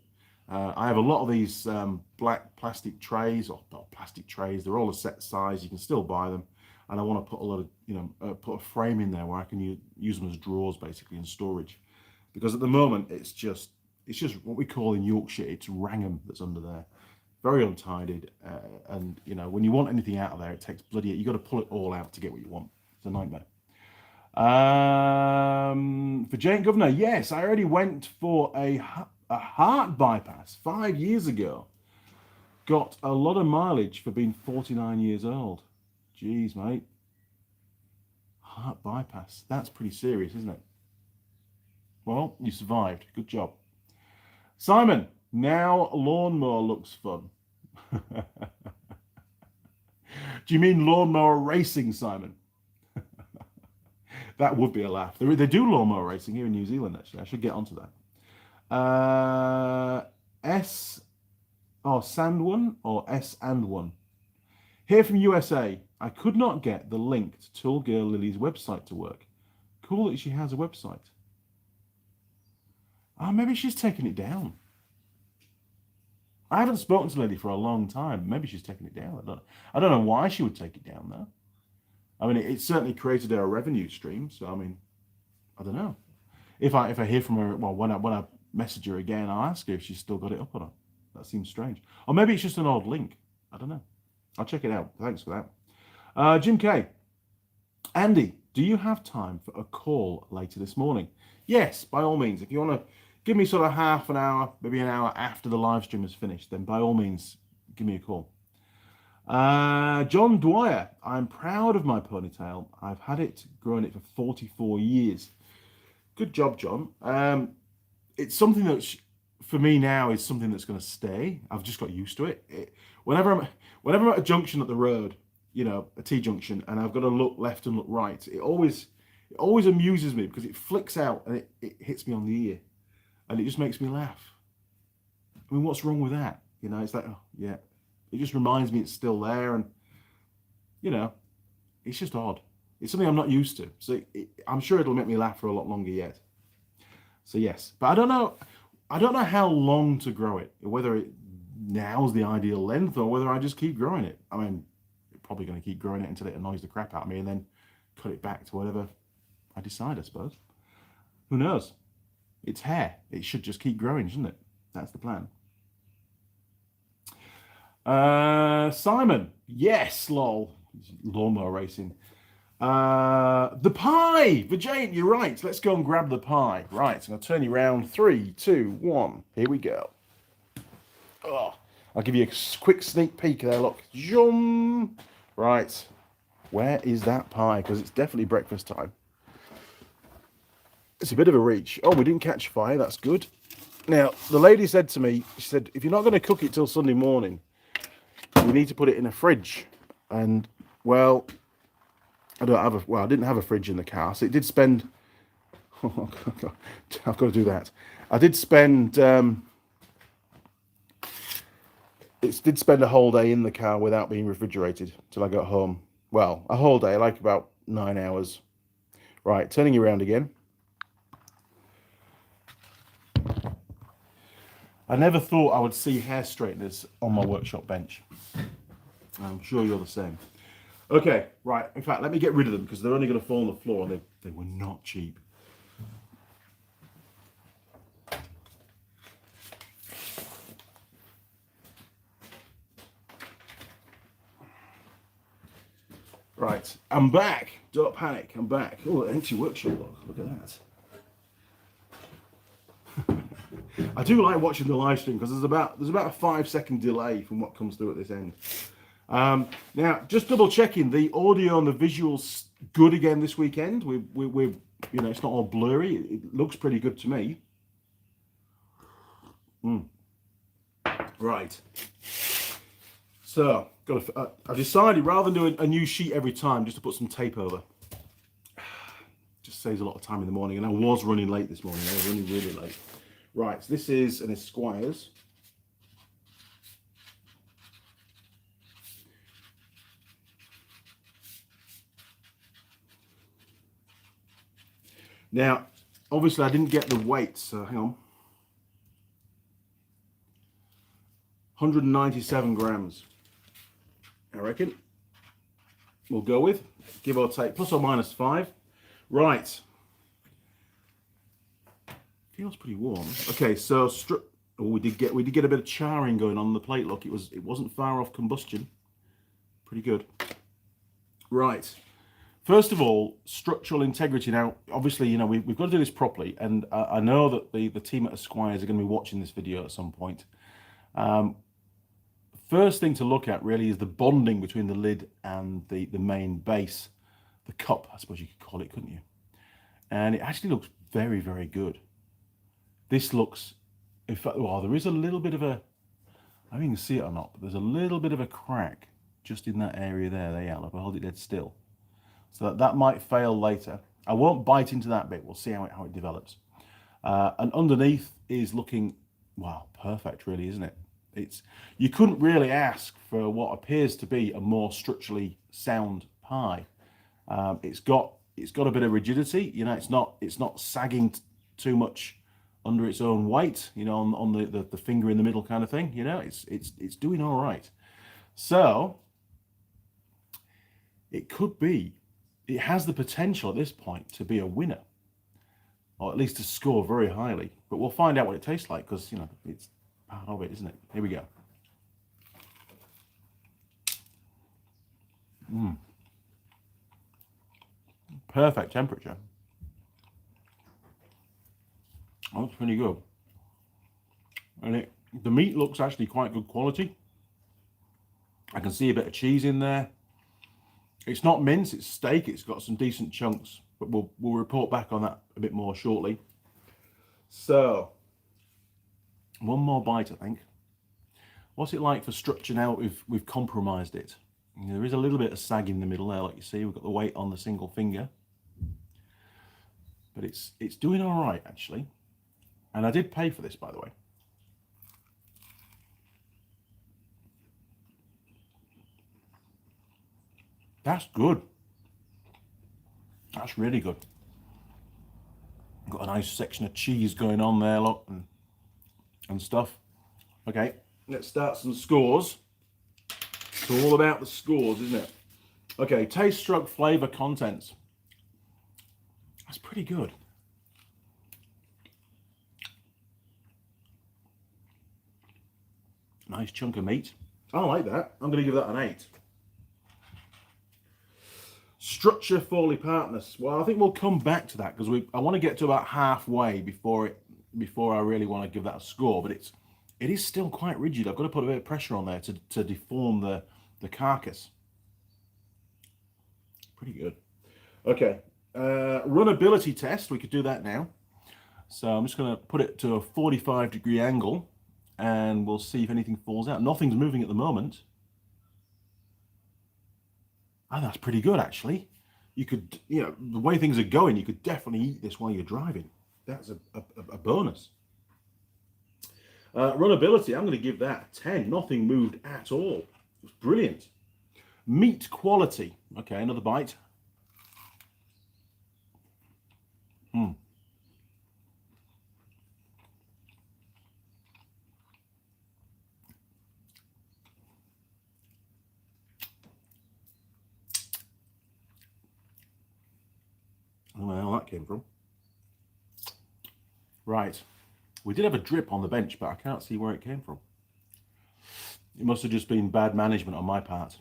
I have a lot of these black plastic trays, or not plastic trays. They're all a set size. You can still buy them, and I want to put a lot of, put a frame in there where I can use them as drawers, basically, in storage. Because at the moment, it's just what we call in Yorkshire, it's wrangham that's under there. Very untidied, and when you want anything out of there, it takes bloody. You got to pull it all out to get what you want. It's a nightmare. For Jane Governor, yes, I already went for a heart bypass 5 years ago. Got a lot of mileage for being 49 years old. Jeez, mate. Heart bypass. That's pretty serious, isn't it? Well, you survived. Good job. Simon, now lawnmower looks fun. Do you mean lawnmower racing, Simon? That would be a laugh. They do lawnmower racing here in New Zealand, actually. I should get onto that. Sand one or S and one. Here from USA, I could not get the link to Tool Girl Lily's website to work. Cool that she has a website. Maybe she's taken it down. I haven't spoken to Lily for a long time. Maybe she's taken it down. I don't know why she would take it down, though. I mean, it certainly created her revenue stream. So, I mean, I don't know. If I hear from her, well, when I message her again, I'll ask her if she's still got it up or not. That seems strange. Or maybe it's just an old link. I don't know. I'll check it out. Thanks for that. Jim K. Andy, do you have time for a call later this morning? Yes, by all means. If you want to give me sort of half an hour, maybe an hour after the live stream is finished, then by all means, give me a call. John Dwyer, I'm proud of my ponytail. I've had it, grown it for 44 years. Good job, John. It's something that, for me now, is something that's going to stay. I've just got used to it. Whenever I'm at a junction at the road, a T-junction, and I've got to look left and look right, it always amuses me because it flicks out and it hits me on the ear, and it just makes me laugh. I mean, what's wrong with that? It's like, oh, yeah. It just reminds me it's still there, and it's just odd. It's something I'm not used to, so I'm sure it'll make me laugh for a lot longer yet. So yes, but I don't know how long to grow it, whether now's the ideal length or whether I just keep growing it. I mean, I'm probably going to keep growing it until it annoys the crap out of me, and then cut it back to whatever I decide, I suppose. Who knows? It's hair. It should just keep growing, shouldn't it? That's the plan. Simon, yes, lol. Lawnmower racing. The pie! Vijay, you're right. Let's go and grab the pie. Right, so I'll turn you around. 3, 2, 1. Here we go. Oh, I'll give you a quick sneak peek there. Look. Zoom. Right. Where is that pie? Because it's definitely breakfast time. It's a bit of a reach. Oh, we didn't catch fire. That's good. Now, the lady said to me, she said, if you're not going to cook it till Sunday morning, we need to put it in a fridge. And, well, I didn't have a fridge in the car, so it did spend, oh, God, I've got to do that. I did spend, it did spend a whole day in the car without being refrigerated till I got home. Well, a whole day, like about 9 hours. Right, turning you around again. I never thought I would see hair straighteners on my workshop bench. I'm sure you're the same. Okay, right. In fact, let me get rid of them because they're only going to fall on the floor, and they were not cheap. Right, I'm back. Don't panic, I'm back. Oh, empty workshop, look at that. I do like watching the live stream because there's about a 5-second delay from what comes through at this end. Now, just double checking, the audio and the visuals good again this weekend. We're it's not all blurry. It looks pretty good to me. Right. So, I've decided rather than do a new sheet every time, just to put some tape over. Just saves a lot of time in the morning, and I was running late this morning. I was running really late. Right, so this is an Esquire's. Now, obviously I didn't get the weight, so hang on. 197 grams, I reckon. We'll go with, give or take, plus or minus 5. Right. Feels pretty warm. Okay, so we did get a bit of charring going on the plate. Look, it wasn't far off combustion. Pretty good. Right. First of all, structural integrity. Now, obviously, you know, we've got to do this properly, and I know that the team at Esquires are going to be watching this video at some point. First thing to look at really is the bonding between the lid and the main base, the cup, I suppose you could call it, couldn't you? And it actually looks very, very good. This looks, in fact, well, there is a little bit of a, I don't know if you can see it or not, but there's a little bit of a crack just in that area there. There you are, if I hold it dead still. So that might fail later. I won't bite into that bit. We'll see how it develops. And underneath is looking, wow, perfect really, isn't it? You couldn't really ask for what appears to be a more structurally sound pie. It's got a bit of rigidity. You know, it's not sagging too much under its own weight, you know, on the finger in the middle kind of thing. You know, it's doing all right. So it has the potential at this point to be a winner, or at least to score very highly. But we'll find out what it tastes like, because, you know, it's part of it, isn't it? Here we go. Perfect temperature. Oh, that's pretty good. And the meat looks actually quite good quality. I can see a bit of cheese in there. It's not mince, it's steak. It's got some decent chunks, but we'll report back on that a bit more shortly. So, one more bite, I think. What's it like for structure now? We've compromised it. There is a little bit of sag in the middle there, like you see. We've got the weight on the single finger, but it's doing all right actually. And I did pay for this, by the way. That's good. That's really good. Got a nice section of cheese going on there, look, and stuff. Okay, let's start some scores. It's all about the scores, isn't it? Okay, taste, stroke, flavor, contents. That's pretty good. Nice chunk of meat. I like that. I'm going to give that an 8. Structure, fall apartness. Well, I think we'll come back to that, because I want to get to about halfway before I really want to give that a score. But it is still quite rigid. I've got to put a bit of pressure on there to deform the carcass. Pretty good. Okay, runnability test. We could do that now. So I'm just going to put it to a 45-degree angle, and we'll see if anything falls out. Nothing's moving at the moment. Oh, that's pretty good, actually. You could, you know, the way things are going, you could definitely eat this while you're driving. That's a bonus. Runnability, I'm going to give that a 10. Nothing moved at all. It was brilliant. Meat quality. Okay, another bite. I don't know where the hell that came from. Right. We did have a drip on the bench, but I can't see where it came from. It must have just been bad management on my part.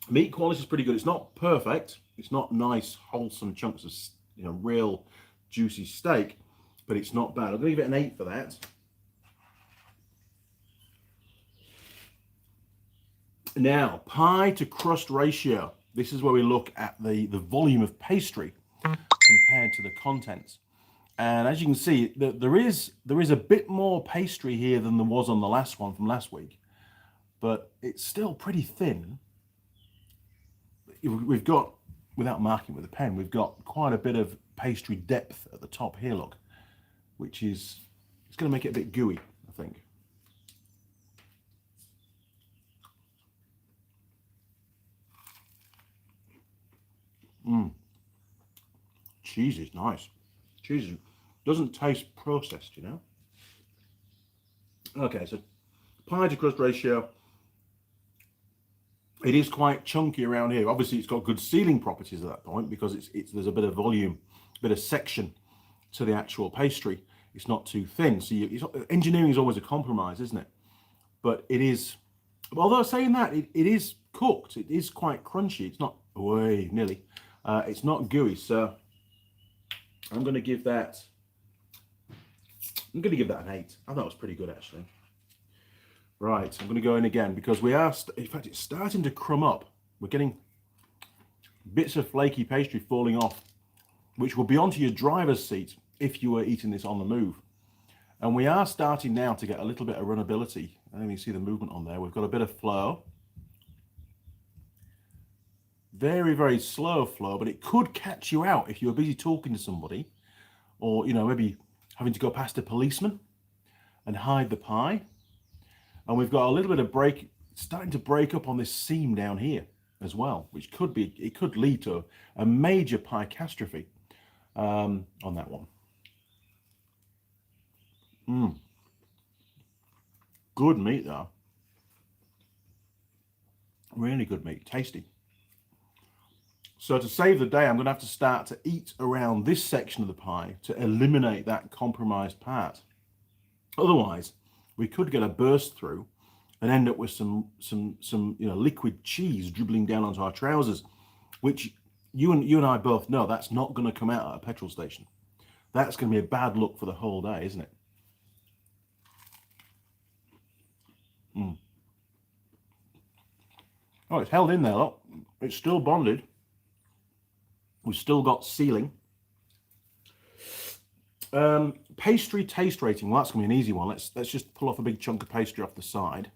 Meat quality is pretty good. It's not perfect. It's not nice, wholesome chunks of, you know, real juicy steak, but it's not bad. I'm going to give it an 8 for that. Now, pie to crust ratio. This is where we look at the volume of pastry compared to the contents. And as you can see, there is a bit more pastry here than there was on the last one from last week, but it's still pretty thin. We've got, without marking with a pen, we've got quite a bit of pastry depth at the top here, look, which is, it's going to make it a bit gooey, I think. Cheese is nice. cheese doesn't taste processed, you know. Okay, so pie to crust ratio. It is quite chunky around here. Obviously, it's got good sealing properties at that point because there's a bit of volume, a bit of section to the actual pastry. It's not too thin. So engineering is always a compromise, isn't it? But it is, although saying that, it is cooked. It is quite crunchy. It's not, nearly. It's not gooey. So I'm going to give that an 8. I thought it was pretty good, actually. Right, I'm going to go in again because we are, in fact, it's starting to crumb up. We're getting bits of flaky pastry falling off, which will be onto your driver's seat if you were eating this on the move. And we are starting now to get a little bit of runnability. I don't even see the movement on there. We've got a bit of flow. Very, very slow flow, but it could catch you out if you were busy talking to somebody or, you know, maybe having to go past a policeman and hide the pie. And we've got a little bit of starting to break up on this seam down here as well, which could lead to a major pie catastrophe on that one. Good meat though. Really good meat, tasty. So to save the day, I'm going to have to start to eat around this section of the pie to eliminate that compromised part. Otherwise, we could get a burst through and end up with some liquid cheese dribbling down onto our trousers, which you and I both know that's not going to come out at a petrol station. That's going to be a bad look for the whole day, isn't it? Oh, it's held in there, look. It's still bonded. We've still got sealing. Pastry taste rating. Well, that's going to be an easy one. Let's just pull off a big chunk of pastry off the side.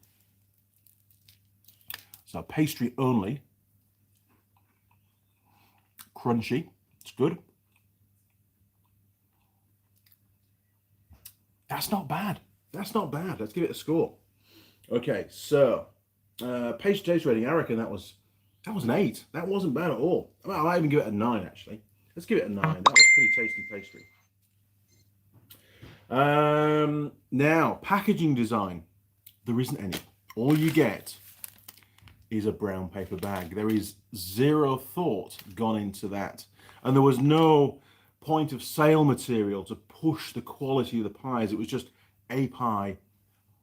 So pastry only. Crunchy. It's good. That's not bad. That's not bad. Let's give it a score. Okay, so pastry taste rating. I reckon that was an 8. That wasn't bad at all. I might even give it a 9 actually. Let's give it a 9. That was pretty tasty pastry. Now packaging design. There isn't any. All you get is a brown paper bag. There is zero thought gone into that, and there was no point of sale material to push the quality of the pies. It was just a pie,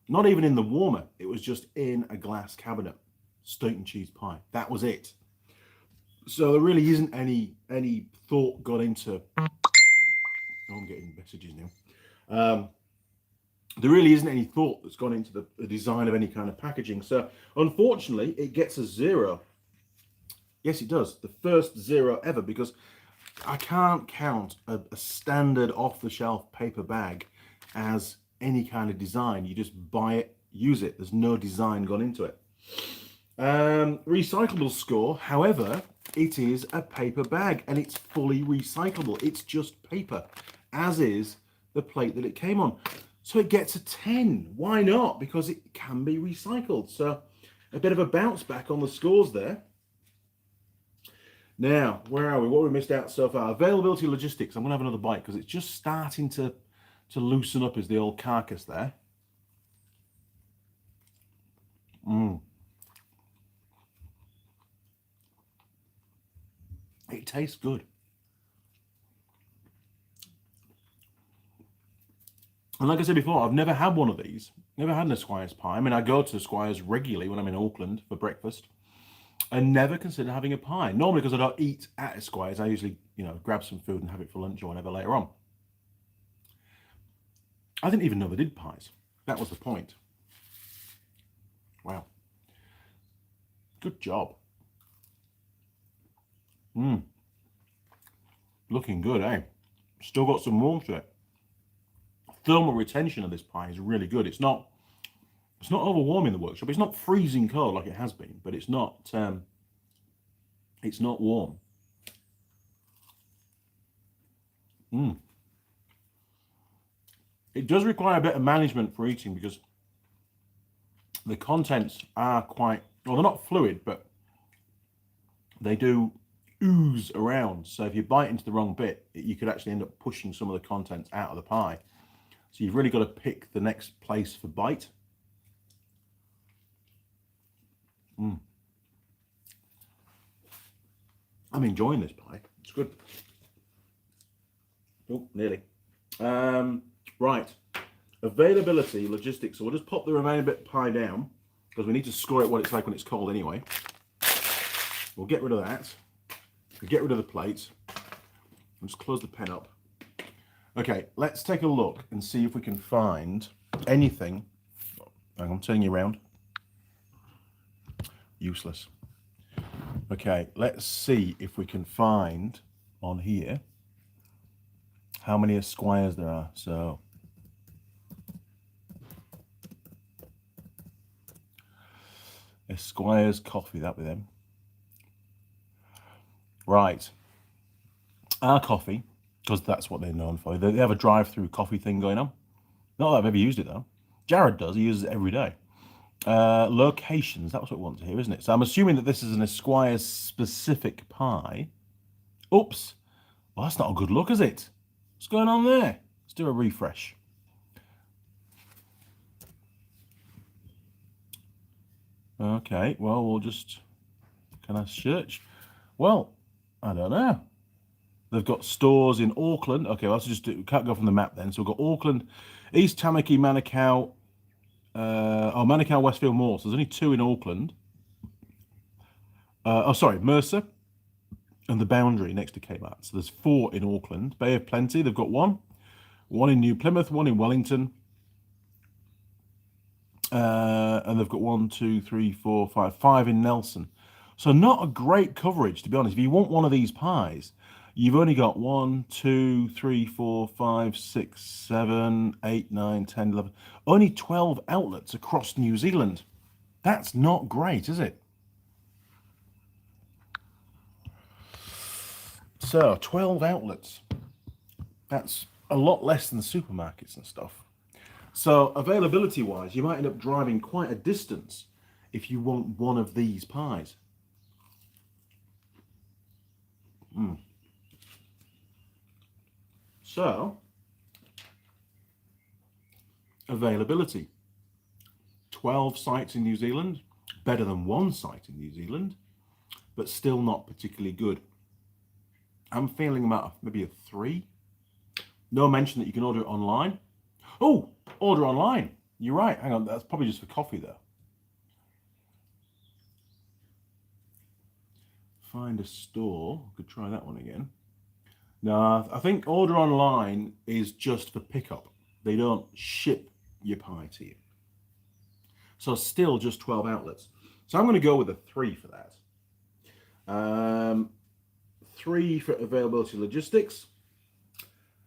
not even in the warmer. It was just in a glass cabinet, steak and cheese pie. That was it. So there really isn't any thought gone into. Oh, I'm getting messages now. There really isn't any thought that's gone into the design of any kind of packaging. So unfortunately, it gets a 0. Yes, it does. The first 0 ever, because I can't count a standard off-the-shelf paper bag as any kind of design. You just buy it, use it. There's no design gone into it. Recyclable score, however, it is a paper bag and it's fully recyclable. It's just paper, as is the plate that it came on. So it gets a 10. Why not? Because it can be recycled. So a bit of a bounce back on the scores there. Now, where are we? What have we missed out so far? Availability logistics. I'm going to have another bite because it's just starting to loosen up as the old carcass there. It tastes good. And like I said before, I've never had one of these. Never had an Esquire's pie. I mean, I go to Esquire's regularly when I'm in Auckland for breakfast. And never consider having a pie. Normally, because I don't eat at Esquire's, I usually, grab some food and have it for lunch or whatever later on. I didn't even know they did pies. That was the point. Wow. Good job. Looking good, eh? Still got some warmth to it. Thermal retention of this pie is really good. It's not overwarm in the workshop. It's not freezing cold like it has been, but it's not warm. It does require a bit of management for eating because the contents are quite, well, they're not fluid, but they do ooze around. So if you bite into the wrong bit, you could actually end up pushing some of the contents out of the pie. So you've really got to pick the next place for bite. I'm enjoying this pie. It's good. Oh, nearly. Right. Availability, logistics. So we'll just pop the remaining bit of pie down because we need to score it what it's like when it's cold anyway. We'll get rid of that. We'll get rid of the plate. I'll just close the pen up. Okay, let's take a look and see if we can find anything. Hang on, I'm turning you around. Useless. Okay, let's see if we can find on here how many Esquires there are. So Esquires coffee, that'd be them. Right. Our coffee, because that's what they're known for. They have a drive-through coffee thing going on. Not that I've ever used it though. Jared does, he uses it every day. Locations, that was what we want to hear, isn't it? So I'm assuming that this is an Esquires specific pie. Oops. Well, that's not a good look, is it? What's going on there? Let's do a refresh. Okay, well, we'll just... Can I search? Well, I don't know. They've got stores in Auckland. Okay, well, let's just do... We can't go from the map then. So we've got Auckland, East Tamaki, Manukau, Manukau, Westfield, Moore. So there's only 2 in Auckland. Mercer and the Boundary next to Kmart. So there's 4 in Auckland. Bay of Plenty, they've got 1. 1 in New Plymouth, 1 in Wellington. And they've got 1, 2, 3, 4, 5, 5 in Nelson. So not a great coverage, to be honest. If you want one of these pies, you've only got 1, 2, 3, 4, 5, 6, 7, 8, 9, 10, 11. Only 12 outlets across New Zealand. That's not great, is it? So 12 outlets. That's a lot less than supermarkets and stuff. So availability wise, you might end up driving quite a distance if you want one of these pies. So availability, 12 sites in New Zealand, better than 1 site in New Zealand, but still not particularly good. I'm feeling about maybe a 3. No mention that you can order it online. Oh, order online. You're right. Hang on. That's probably just for coffee, though. Find a store. Could try that one again. No, I think order online is just for pickup. They don't ship your pie to you. So still just 12 outlets. So I'm going to go with a 3 for that. 3 for availability logistics.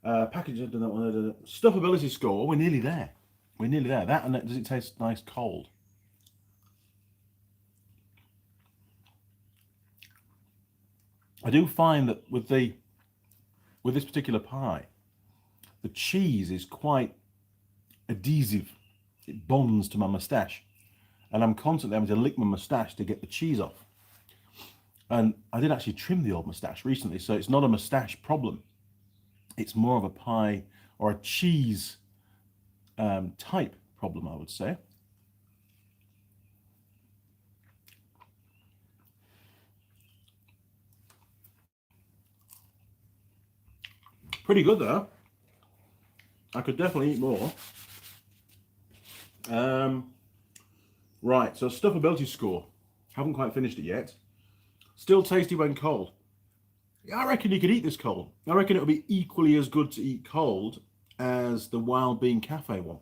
Package, I've done that one. Stuffability score, we're nearly there. We're nearly there. That, and does it taste nice cold? I do find that with this particular pie, the cheese is quite adhesive. It bonds to my moustache. And I'm constantly having to lick my moustache to get the cheese off. And I did actually trim the old moustache recently, so it's not a moustache problem. It's more of a pie or a cheese type problem, I would say. Pretty good though. I could definitely eat more. Right, so stuffability score. Haven't quite finished it yet. Still tasty when cold. I reckon you could eat this cold. I reckon it would be equally as good to eat cold as the Wild Bean Cafe one.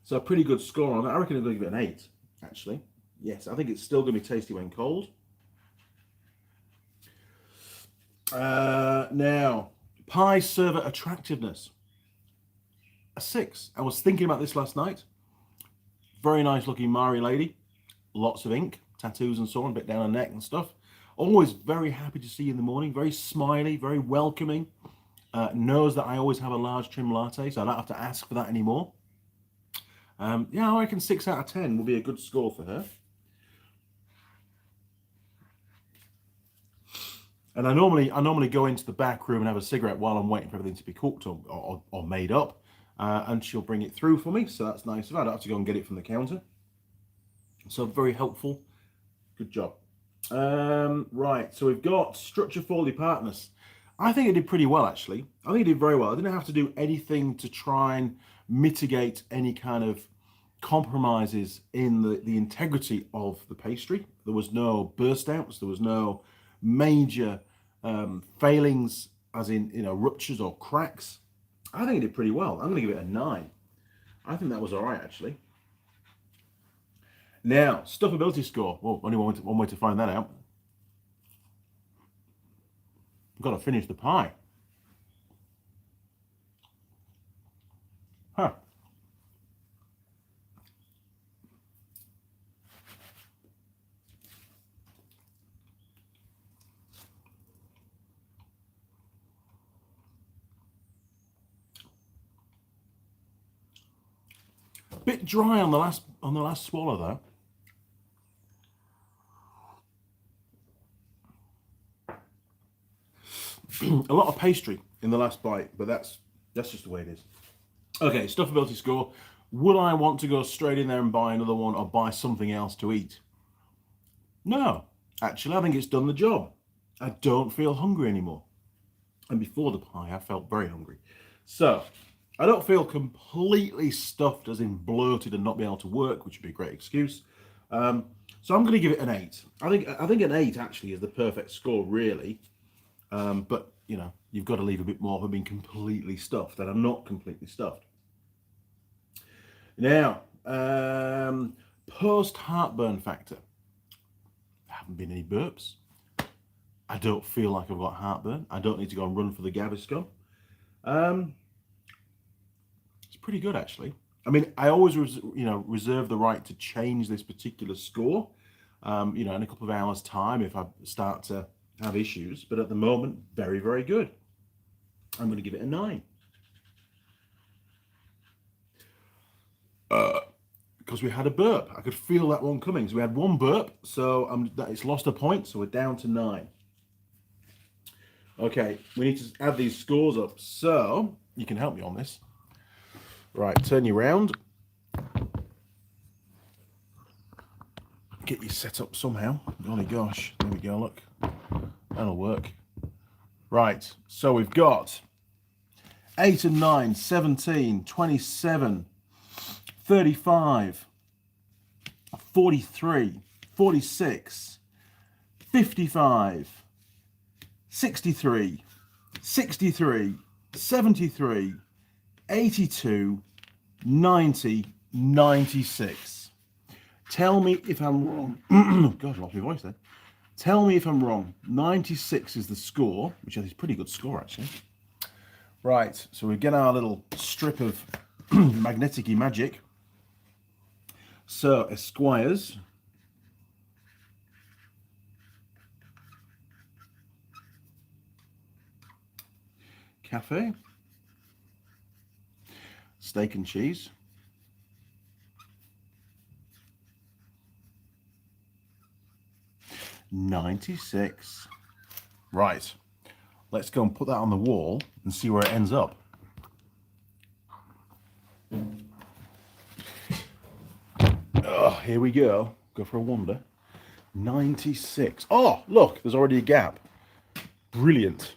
So a pretty good score on that. I reckon I'm going to give it an 8, actually. Yes, I think it's still going to be tasty when cold. Now, pie server attractiveness. A 6. I was thinking about this last night. Very nice looking Maori lady. Lots of ink, tattoos and so on, a bit down her neck and stuff. Always very happy to see you in the morning. Very smiley, very welcoming. Knows that I always have a large trim latte, so I don't have to ask for that anymore. Yeah, I reckon 6 out of 10 will be a good score for her. And I normally go into the back room and have a cigarette while I'm waiting for everything to be cooked or made up. And she'll bring it through for me. So that's nice. I don't have to go and get it from the counter. So very helpful. Good job. Right, so we've got structure for partners. I think it did pretty well, actually. I think it did very well. I didn't have to do anything to try and mitigate any kind of compromises in the integrity of the pastry. There was no burst outs. There was no major failings, as in, you know, ruptures or cracks. I think it did pretty well. I'm going to give it a 9. I think that was all right, actually. Now, stuffability score. Well, only one way to find that out. I've got to finish the pie. Huh. Bit dry on the last swallow though. A lot of pastry in the last bite, but that's just the way it is. Okay, stuffability score. Would I want to go straight in there and buy another one or buy something else to eat? No, actually, I think it's done the job. I don't feel hungry anymore. And before the pie, I felt very hungry. So I don't feel completely stuffed, as in bloated and not being able to work, which would be a great excuse. So I'm going to give it an 8. I think an 8 actually is the perfect score, really. But, you know, you've got to leave a bit more for being completely stuffed, and I'm not completely stuffed. Now, post-heartburn factor. There haven't been any burps. I don't feel like I've got heartburn. I don't need to go and run for the Gaviscon. It's pretty good, actually. I mean, I always, reserve the right to change this particular score, in a couple of hours' time if I start to have issues, but at the moment, very, very good. I'm going to give it a 9. Because we had a burp. I could feel that one coming. So we had one burp, so it's lost a point, so we're down to 9. Okay, we need to add these scores up, so you can help me on this. Right, turn you round. Get you set up somehow. Golly gosh, there we go, look. That'll work. Right, so we've got 8 and 9, 17, 27, 35, 43, 46, 55, 63, 63, 73, 82, 90, 96. Tell me if I'm wrong. God, I lost my voice there. Tell me if I'm wrong. 96 is the score, which I think is a pretty good score, actually. Right, so we get our little strip of magnetic-y magic. So, Esquires. Cafe. Steak and cheese. $96. Right. Let's go and put that on the wall and see where it ends up. Oh, here we go. Go for a wander. 96. Oh, look, there's already a gap. Brilliant.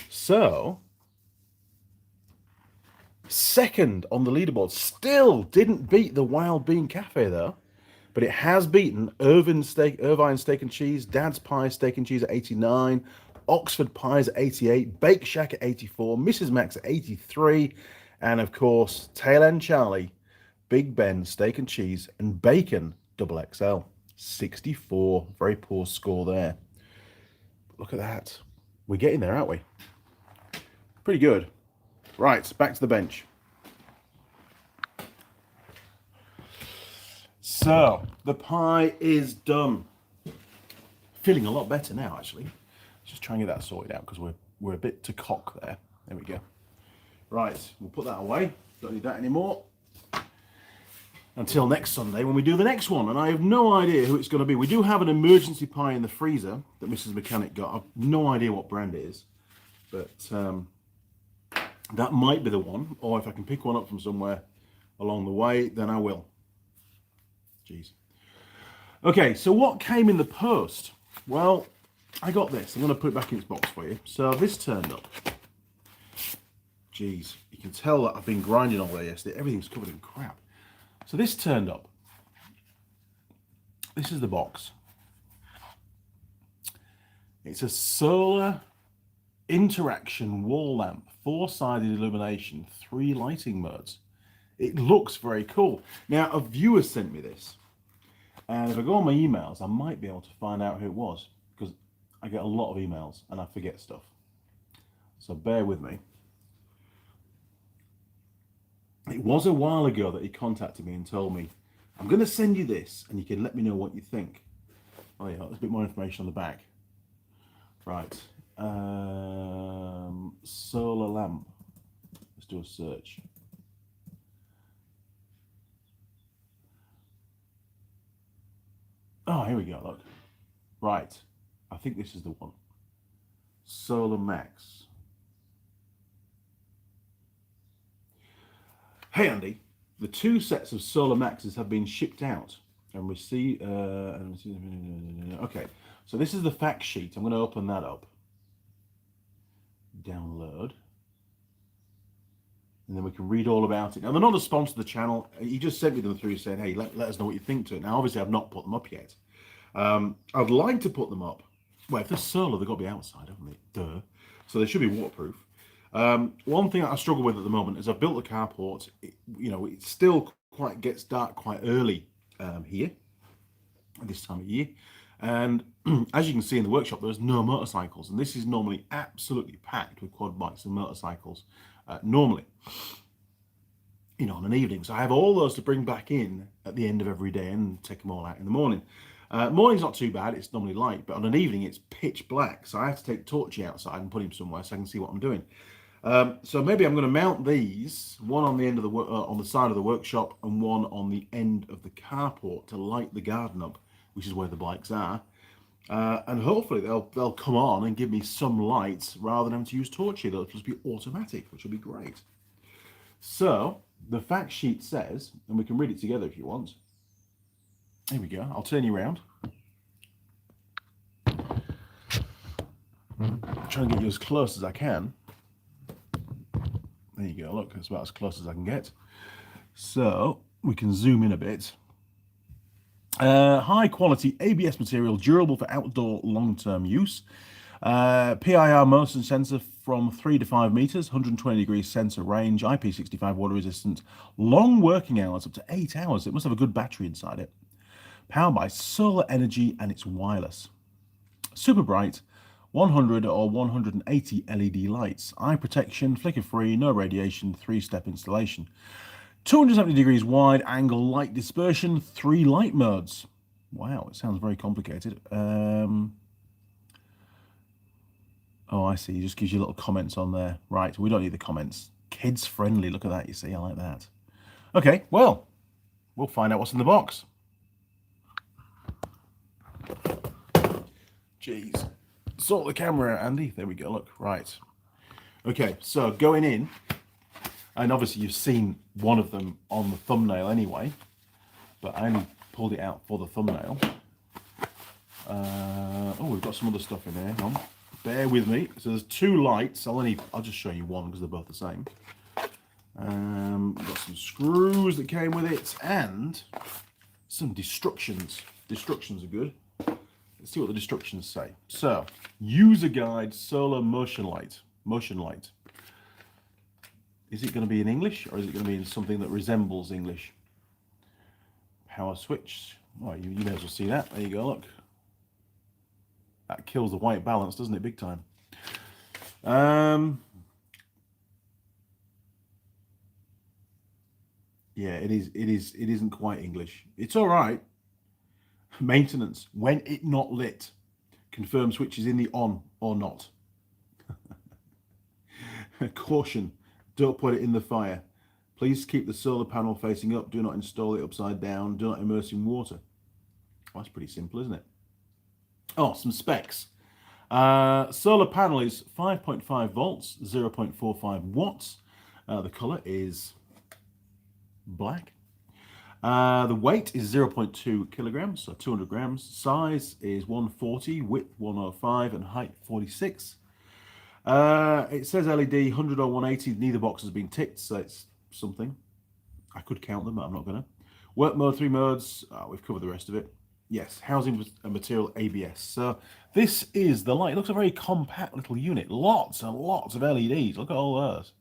So, second on the leaderboard. Still didn't beat the Wild Bean Cafe, though. But it has beaten Irvine Steak and Cheese, Dad's Pie Steak and Cheese at 89, Oxford Pies at 88, Bake Shack at 84, Mrs. Max at 83, and of course, Tail End Charlie, Big Ben Steak and Cheese, and Bacon XXL, 64. Very poor score there. Look at that. We're getting there, aren't we? Pretty good. Right, back to the bench. So, the pie is done. Feeling a lot better now, actually. Just try and get that sorted out because we're a bit to cock there. There we go. Right, we'll put that away. Don't need that anymore. until next Sunday when we do the next one. And I have no idea who it's going to be. We do have an emergency pie in the freezer that Mrs. Mechanic got. I've no idea what brand it is, but that might be the one. Or if I can pick one up from somewhere along the way, then I will. Jeez. Okay, so what came in the post? Well, I got this. I'm going to put it back in its box for you. So this turned up. Jeez, you can tell that I've been grinding all day yesterday. Everything's covered in crap. So this turned up. This is the box. It's a solar interaction wall lamp, 4-sided illumination, 3 lighting modes. It looks very cool. Now, a viewer sent me this. And if I go on my emails, I might be able to find out who it was, because I get a lot of emails and I forget stuff. So bear with me. It was a while ago that he contacted me and told me, I'm going to send you this and you can let me know what you think. Oh yeah, there's a bit more information on the back. Right. Solar lamp. Let's do a search. Oh, here we go, look. Right. I think this is the one. Solar Max. Hey Andy, the 2 sets of Solar Maxes have been shipped out and received. Okay, so this is the fact sheet. I'm going to open that up. Download. And then we can read all about it. Now, they're not a sponsor of the channel. He just sent me them through saying, hey, let us know what you think to it. Now, obviously, I've not put them up yet. I'd like to put them up. Well, if they're solar, they've got to be outside, haven't they? Duh. So they should be waterproof. One thing that I struggle with at the moment is I've built the carport. It still gets dark quite early here at this time of year. And as you can see in the workshop, there's no motorcycles. And this is normally absolutely packed with quad bikes and motorcycles. Normally, on an evening. So I have all those to bring back in at the end of every day and take them all out in the morning. Morning's not too bad, it's normally light, but on an evening it's pitch black. So I have to take Torchy outside and put him somewhere so I can see what I'm doing. So maybe I'm going to mount these, one on the end of the on the side of the workshop and one on the end of the carport to light the garden up, which is where the bikes are. And hopefully they'll come on and give me some light rather than having to use Torchy. They'll just be automatic, which will be great. So the fact sheet says, and we can read it together if you want. Here we go. I'll turn you around. Try and get you as close as I can. There you go. Look, that's about as close as I can get. So we can zoom in a bit. High quality ABS material, durable for outdoor long-term use. PIR motion sensor from 3 to 5 meters, 120 degrees sensor range, IP65 water resistant, long working hours, up to 8 hours. It must have a good battery inside it. Powered by solar energy and it's wireless. Super bright, 100 or 180 LED lights, eye protection, flicker free, no radiation, 3-step installation. 270 degrees wide angle light dispersion, 3 light modes. Wow, it sounds very complicated. Oh, I see. It just gives you little comments on there. Right, we don't need the comments. Kids friendly. Look at that, you see. I like that. Okay, well, we'll find out what's in the box. Jeez. Sort the camera out, Andy. There we go. Look, right. Okay, so going in, and obviously you've seen one of them on the thumbnail anyway, but I only pulled it out for the thumbnail. Oh, we've got some other stuff in here. Hang on. Bear with me. So there's 2 lights. I'll just show you one because they're both the same. We've got some screws that came with it and some destructions. Destructions are good. Let's see what the destructions say. So, user guide, solar motion light. Motion light. Is it going to be in English or is it going to be in something that resembles English? Power switch. Oh, you may as well see that. There you go, look. That kills the white balance, doesn't it? Big time. Yeah, it is. It isn't quite English. It's all right. Maintenance. When it not lit. Confirm switches in the on or not. Caution. Don't put it in the fire. Please keep the solar panel facing up. Do not install it upside down. Do not immerse in water. Well, that's pretty simple, isn't it? Oh, some specs. Solar panel is 5.5 volts, 0.45 watts. The color is black. The weight is 0.2 kilograms, so 200 grams. Size is 140, width 105, and height 46. It says LED 100 or 180. Neither box has been ticked, so it's something. I could count them, but I'm not going to. Work mode, 3 modes. We've covered the rest of it. Yes, housing and material ABS. So this is the light. It looks a very compact little unit. Lots and lots of LEDs. Look at all those.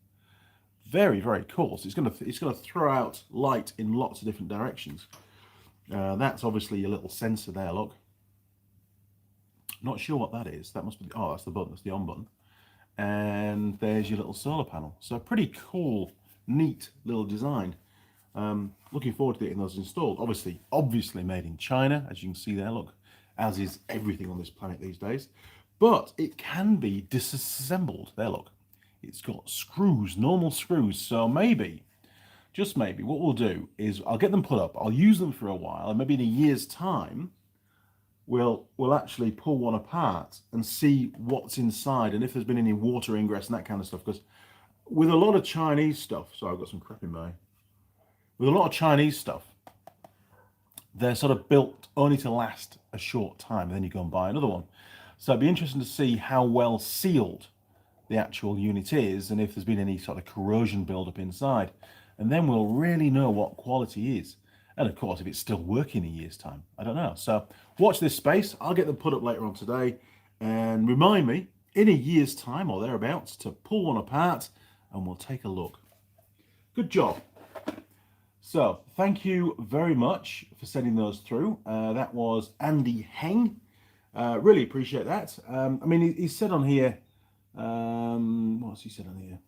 Very, very cool. So it's gonna throw out light in lots of different directions. That's obviously a little sensor there. Look. Not sure what that is. That must be. Oh, that's the button. That's the on button. And there's your little solar panel. So pretty cool, neat little design. Looking forward to getting those installed. Obviously made in China, as you can see there, look, as is everything on this planet these days. But it can be disassembled. There, look. It's got screws, normal screws. So maybe, just maybe, what we'll do is I'll get them put up. I'll use them for a while, and maybe in a year's time, we'll actually pull one apart and see what's inside and if there's been any water ingress and that kind of stuff. Because with a lot of Chinese stuff, sorry, I've got some crap in my... With a lot of Chinese stuff, they're sort of built only to last a short time, and then you go and buy another one. So it'd be interesting to see how well sealed the actual unit is, and if there's been any sort of corrosion build-up inside. And then we'll really know what quality is. And of course, if it's still working in a year's time, I don't know. So watch this space. I'll get them put up later on today. And remind me, in a year's time or thereabouts, to pull one apart, and we'll take a look. Good job. So, thank you very much for sending those through. That was Andy Heng. Really appreciate that. I mean, he said on here, what's he said on here?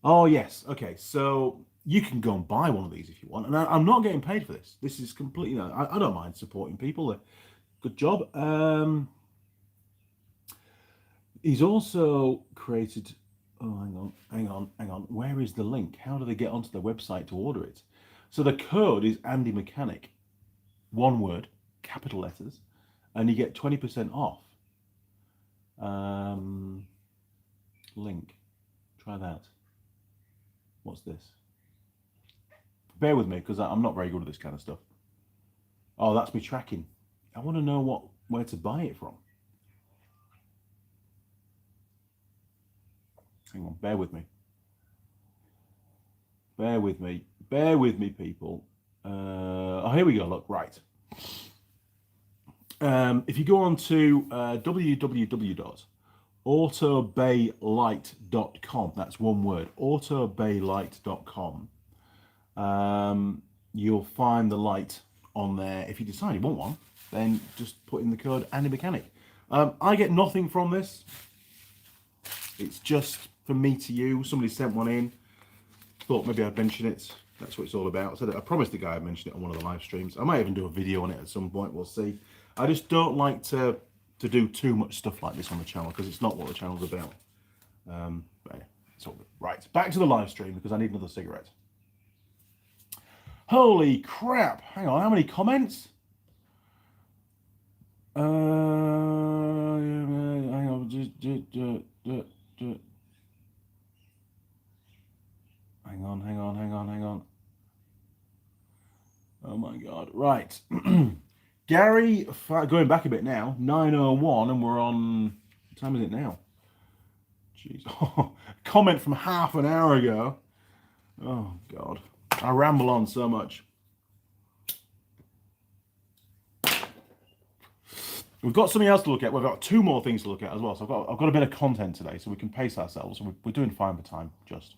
Oh, yes. Okay, so you can go and buy one of these if you want. And I'm not getting paid for this. This is completely, I don't mind supporting people. Good job. He's also created... Oh, hang on. Where is the link? How do they get onto the website to order it? So the code is Andy Mechanic. One word, capital letters, and you get 20% off. Link. Try that. What's this? Bear with me, because I'm not very good at this kind of stuff. Oh, that's me tracking. I want to know where to buy it from. Hang on, bear with me. Bear with me, people. Oh, here we go, look, right. If you go on to www.autobaylight.com, that's one word, autobaylight.com, you'll find the light on there. If you decide you want one, then just put in the code Andy Mechanic. I get nothing from this. It's just for me to use. Somebody sent one in. Thought maybe I'd mention it. That's what it's all about. I promised the guy I'd mention it on one of the live streams. I might even do a video on it at some point. We'll see. I just don't like to do too much stuff like this on the channel, because it's not what the channel's about. But yeah, it's all good. Right, back to the live stream, because I need another cigarette. Holy crap! Hang on, how many comments? Hang on, hang on. Oh my God! Right, Gary, going back a bit now. 9:01, and we're on. What time is it now? Jeez, comment from half an hour ago. Oh God, I ramble on so much. We've got something else to look at. We've got two more things to look at as well. So I've got a bit of content today, so we can pace ourselves. We're doing fine for time, just.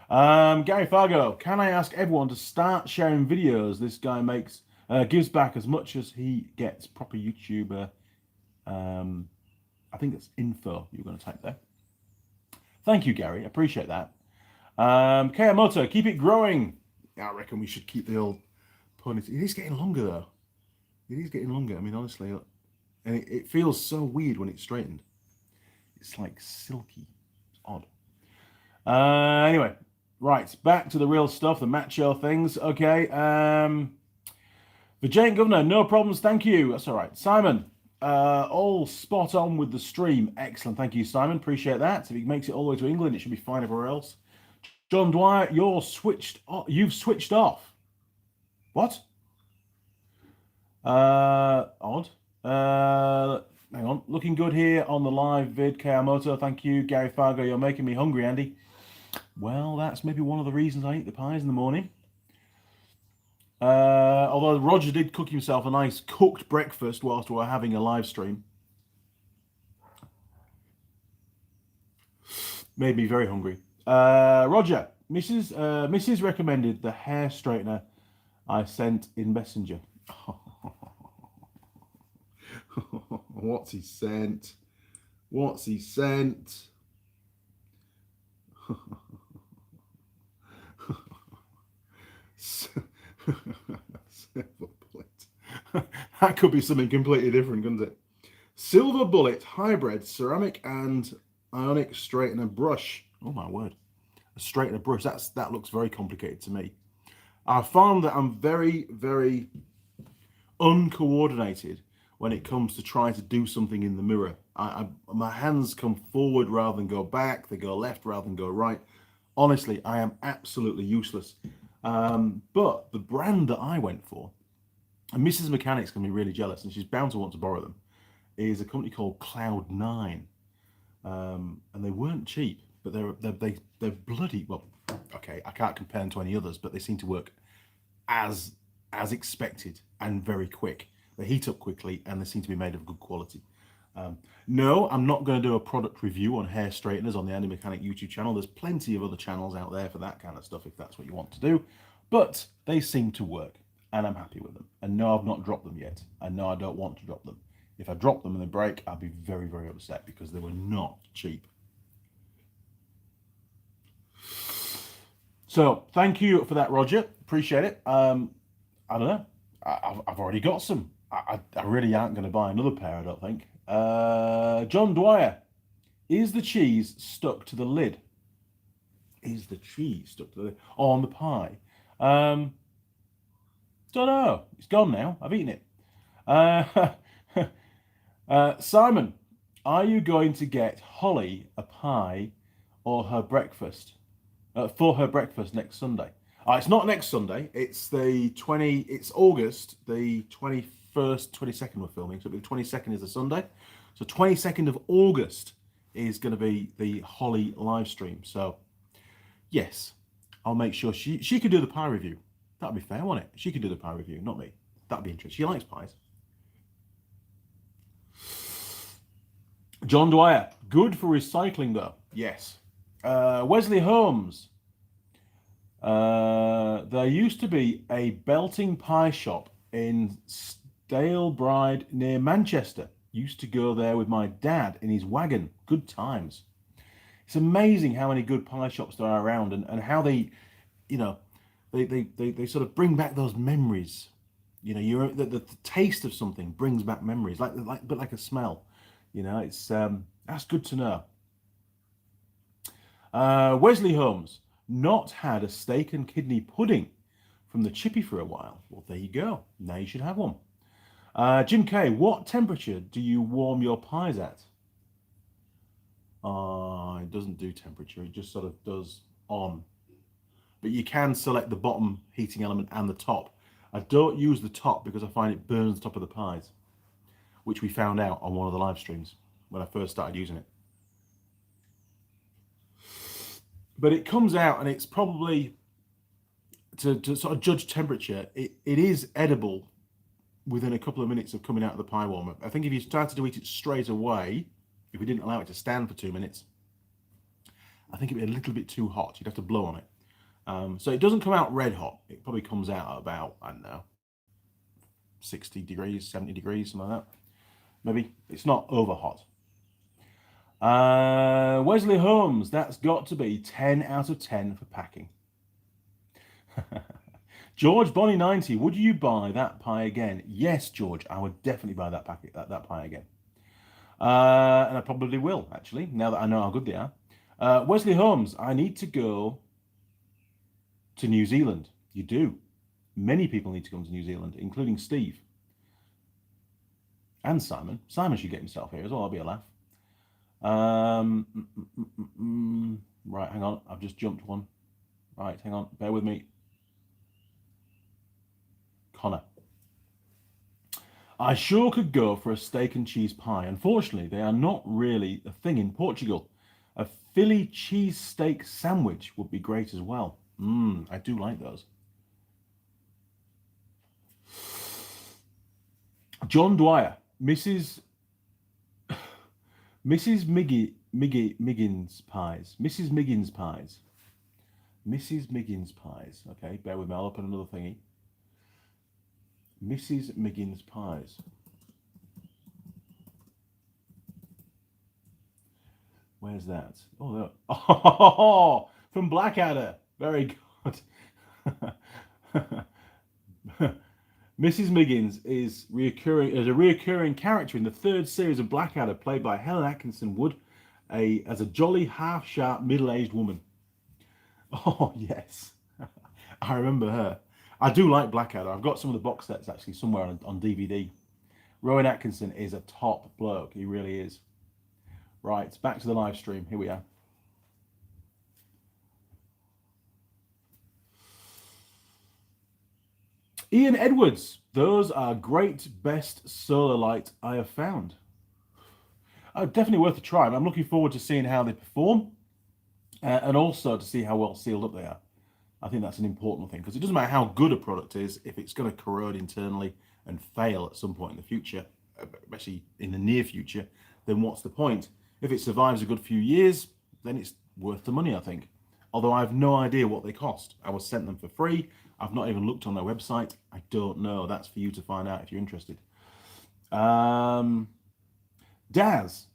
Gary Fargo, can I ask everyone to start sharing videos this guy makes, gives back as much as he gets? Proper YouTuber. I think it's info you're going to type there. Thank you, Gary. Appreciate that. Kayamoto, keep it growing. I reckon we should keep the old ponytail. It is getting longer, though. It is getting longer. I mean, honestly, and it feels so weird when it's straightened. It's like silky. It's odd. Anyway, Right, back to the real stuff, the macho things. Okay. The Jane Governor, no problems, thank you. That's all right. Simon, all spot on with the stream. Excellent, thank you, Simon. Appreciate that. If he makes it all the way to England, it should be fine everywhere else. John Dwyer, you're switched off. You've switched off. What? Odd. Hang on. Looking good here on the live vid. Kayamoto, thank you. Gary Fargo, you're making me hungry, Andy. Well, that's maybe one of the reasons I eat the pies in the morning. Although Roger did cook himself a nice cooked breakfast whilst we were having a live stream. Made me very hungry. Roger, Mrs. recommended the hair straightener I sent in Messenger. What's he sent? What's he sent? Silver bullet. That could be something completely different, couldn't it? Silver bullet hybrid ceramic and ionic straightener brush. Oh my word. A straightener brush. That looks very complicated to me. I found that I'm very, very uncoordinated when it comes to trying to do something in the mirror. My hands come forward rather than go back. They go left rather than go right. Honestly, I am absolutely useless. But the brand that I went for, and Mrs. Mechanic's going to be really jealous, and she's bound to want to borrow them, is a company called Cloud9. And they weren't cheap, but they're bloody, well, okay, I can't compare them to any others, but they seem to work as expected and very quick. They heat up quickly and they seem to be made of good quality. No, I'm not going to do a product review on hair straighteners on the Andy Mechanic YouTube channel. There's plenty of other channels out there for that kind of stuff if that's what you want to do. But they seem to work and I'm happy with them. And no, I've not dropped them yet. And no, I don't want to drop them. If I drop them and they break, I'll be very, very upset because they were not cheap. So thank you for that, Roger. Appreciate it. I don't know. I've already got some. I really aren't going to buy another pair, I don't think. John Dwyer, is the cheese stuck to the lid? Is the cheese stuck to the lid? Oh, on the pie? Don't know. It's gone now. I've eaten it. Simon, are you going to get Holly a pie or her breakfast for her breakfast next Sunday? It's not next Sunday. It's it's August the 21st, 22nd we're filming. So the 22nd is a Sunday. So 22nd of August is going to be the Holly live stream. So yes, I'll make sure she could do the pie review. That'd be fair, wouldn't it? She could do the pie review, not me. That'd be interesting. She likes pies. John Dwyer, good for recycling though. Yes. Wesley Holmes. There used to be a belting pie shop in Stalebride near Manchester. Used to go there with my dad in his wagon. Good times. It's amazing how many good pie shops there are around and how they, you know, they sort of bring back those memories. You know, the taste of something brings back memories, like a smell. You know, it's that's good to know. Wesley Holmes, not had a steak and kidney pudding from the chippy for a while. Well, there you go. Now you should have one. Jim K, what temperature do you warm your pies at? It doesn't do temperature. It just sort of does on. But you can select the bottom heating element and the top. I don't use the top because I find it burns the top of the pies, which we found out on one of the live streams when I first started using it. But it comes out and it's probably, to sort of judge temperature, it is edible within a couple of minutes of coming out of the pie warmer. I think if you started to eat it straight away, if we didn't allow it to stand for 2 minutes, I think it'd be a little bit too hot. You'd have to blow on it. So it doesn't come out red hot. It probably comes out at about, I don't know, 60 degrees, 70 degrees, something like that. Maybe. It's not over hot. Wesley Holmes, that's got to be 10 out of 10 for packing. George Bonnie 90, would you buy that pie again? Yes, George, I would definitely buy that pie again. And I probably will, actually, now that I know how good they are. Wesley Holmes, I need to go to New Zealand. You do. Many people need to come to New Zealand, including Steve and Simon. Simon should get himself here as well. That'll be a laugh. Right, hang on. I've just jumped one. Right, hang on. Bear with me. Connor. I sure could go for a steak and cheese pie. Unfortunately, they are not really a thing in Portugal. A Philly cheese steak sandwich would be great as well. I do like those. John Dwyer, Mrs. Miggins pies. Mrs. Miggins pies. Mrs. Miggins pies. Okay, bear with me. I'll open another thingy. Mrs. Miggins pies. Where's that? Oh, there. Oh, from Blackadder. Very good. Mrs. Miggins is a reoccurring character in the third series of Blackadder, played by Helen Atkinson Wood, as a jolly, half-sharp, middle-aged woman. Oh, yes. I remember her. I do like Blackadder. I've got some of the box sets actually somewhere on DVD. Rowan Atkinson is a top bloke. He really is. Right, back to the live stream. Here we are. Ian Edwards. Those are great best solar light I have found. Definitely worth a try. I'm looking forward to seeing how they perform and also to see how well sealed up they are. I think that's an important thing because it doesn't matter how good a product is if it's going to corrode internally and fail at some point in the future, especially in the near future, then what's the point? If it survives a good few years, then it's worth the money, I think. Although I have no idea what they cost. I was sent them for free. I've not even looked on their website. I don't know. That's for you to find out if you're interested. Daz,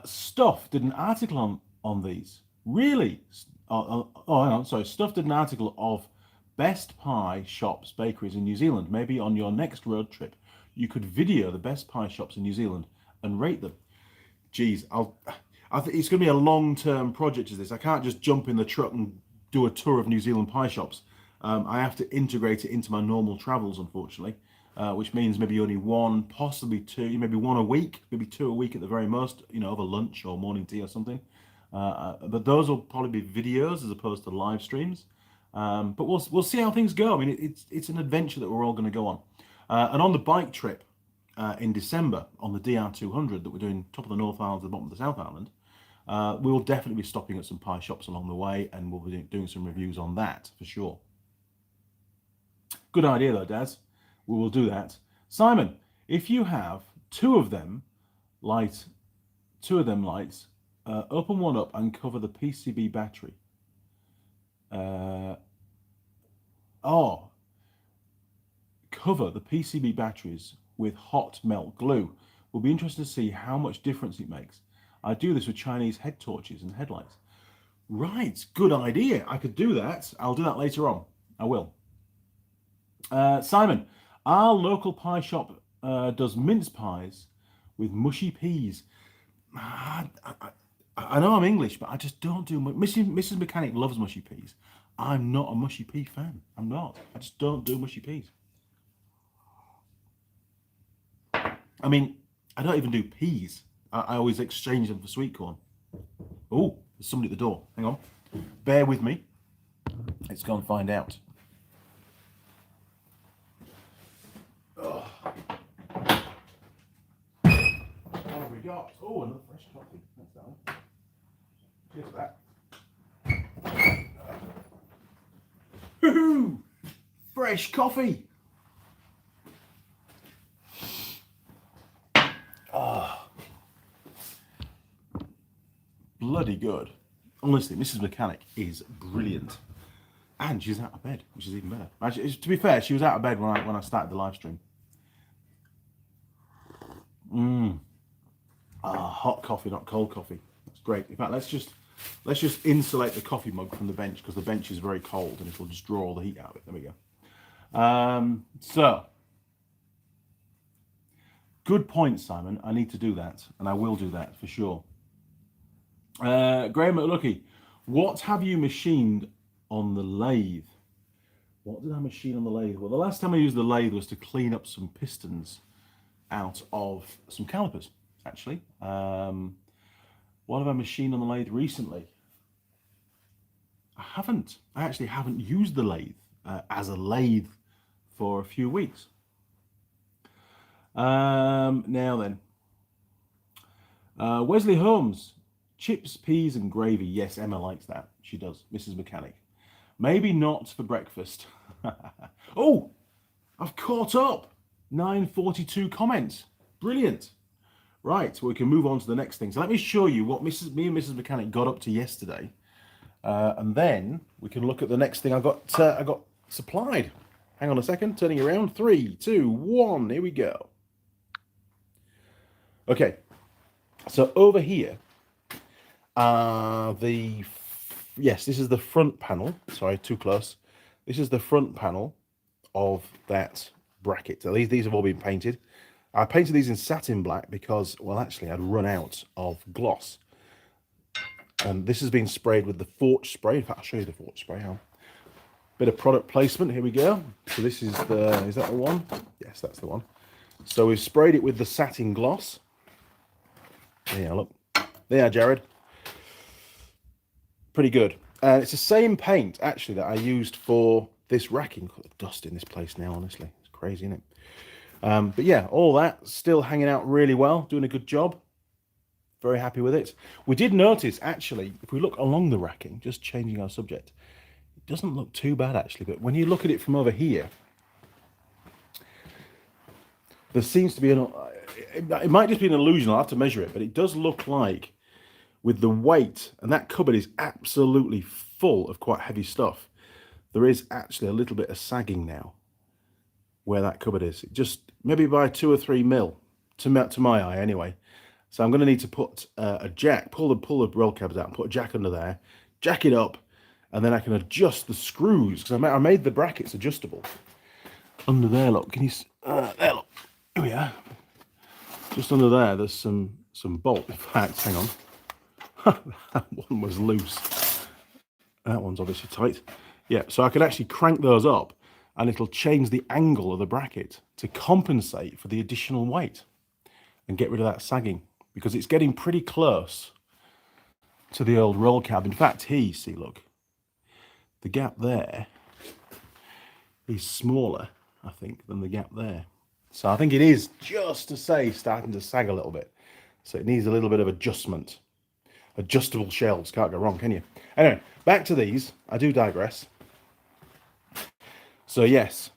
Stuff did an article on these. Really? Hang on. Sorry. Stuff did an article of best pie shops, bakeries in New Zealand. Maybe on your next road trip, you could video the best pie shops in New Zealand and rate them. Geez, I think it's going to be a long-term project. Is this? I can't just jump in the truck and do a tour of New Zealand pie shops. I have to integrate it into my normal travels, unfortunately, which means maybe only one, possibly two, maybe one a week, maybe two a week at the very most, over lunch or morning tea or something. But those will probably be videos as opposed to live streams. But we'll see how things go. I mean, it's an adventure that we're all going to go on. And on the bike trip in December on the DR200 that we're doing top of the North Island to the bottom of the South Island, we'll definitely be stopping at some pie shops along the way, and we'll be doing some reviews on that for sure. Good idea though, Daz. We will do that. Simon, if you have two of them lights, open one up and cover the PCB battery. Cover the PCB batteries with hot melt glue. We'll be interested to see how much difference it makes. I do this with Chinese head torches and headlights. Right, good idea. I could do that. I'll do that later on. I will. Simon, our local pie shop does mince pies with mushy peas. I know I'm English, but I just don't do. Mrs. Mechanic loves mushy peas. I'm not a mushy pea fan. I'm not. I just don't do mushy peas. I mean, I don't even do peas. I always exchange them for sweet corn. Oh, there's somebody at the door. Hang on. Bear with me. Let's go and find out. Oh. What have we got? Oh, another fresh coffee. That's that one. Cheers for that. Woohoo! Fresh coffee. Oh. Bloody good. Honestly, Mrs. Mechanic is brilliant. And she's out of bed, which is even better. Actually, to be fair, she was out of bed when I started the live stream. Hot coffee, not cold coffee. That's great. In fact, let's just insulate the coffee mug from the bench because the bench is very cold and it will just draw all the heat out of it. There we go. So, good point, Simon. I need to do that, and I will do that for sure. Graham McLucky, what have you machined on the lathe. What did I machine on the lathe? Well, the last time I used the lathe was to clean up some pistons out of some calipers, actually. What have I machined on the lathe recently? I actually haven't used the lathe as a lathe for a few weeks. Now then, Wesley Holmes, chips, peas and gravy. Yes, Emma likes that. She does, Mrs. Mechanic. Maybe not for breakfast. Oh, I've caught up. 942 comments. Brilliant. Right, we can move on to the next thing. So let me show you what me and Mrs. Mechanic got up to yesterday. And then we can look at the next thing I got supplied. Hang on a second, turning around. 3, 2, 1, here we go. Okay, so over here, yes, this is the front panel. Sorry, too close. This is the front panel of that bracket. So these have all been painted. I painted these in satin black because, well, actually, I'd run out of gloss. And this has been sprayed with the Forge spray. In fact, I'll show you the Forge spray. Bit of product placement. Here we go. So this is is that the one? Yes, that's the one. So we've sprayed it with the satin gloss. Yeah, look. There, Jared. Pretty good. And it's the same paint, actually, that I used for this racking. Got the dust in this place now, honestly. It's crazy, isn't it? But yeah, all that still hanging out really well, doing a good job. Very happy with it. We did notice, actually, if we look along the racking, just changing our subject, it doesn't look too bad, actually. But when you look at it from over here, there seems to be it might just be an illusion. I'll have to measure it, but it does look like with the weight, and that cupboard is absolutely full of quite heavy stuff, there is actually a little bit of sagging now where that cupboard is. Just maybe by 2 or 3 mil to my eye anyway. So I'm going to need to put a jack, pull the roll cabs out and put a jack under there, jack it up, and then I can adjust the screws, because I made the brackets adjustable. Under there, look, can you, there, look, here we are. Just under there, there's some bolt. In fact, hang on. That one was loose. That one's obviously tight. Yeah, so I can actually crank those up, and it'll change the angle of the bracket to compensate for the additional weight and get rid of that sagging, because it's getting pretty close to the old roll cab. In fact, see, look, the gap there is smaller, I think, than the gap there. So I think it is, just to say, starting to sag a little bit. So it needs a little bit of adjustment. Adjustable shelves, can't go wrong, can you? Anyway, back to these. I do digress. So yes,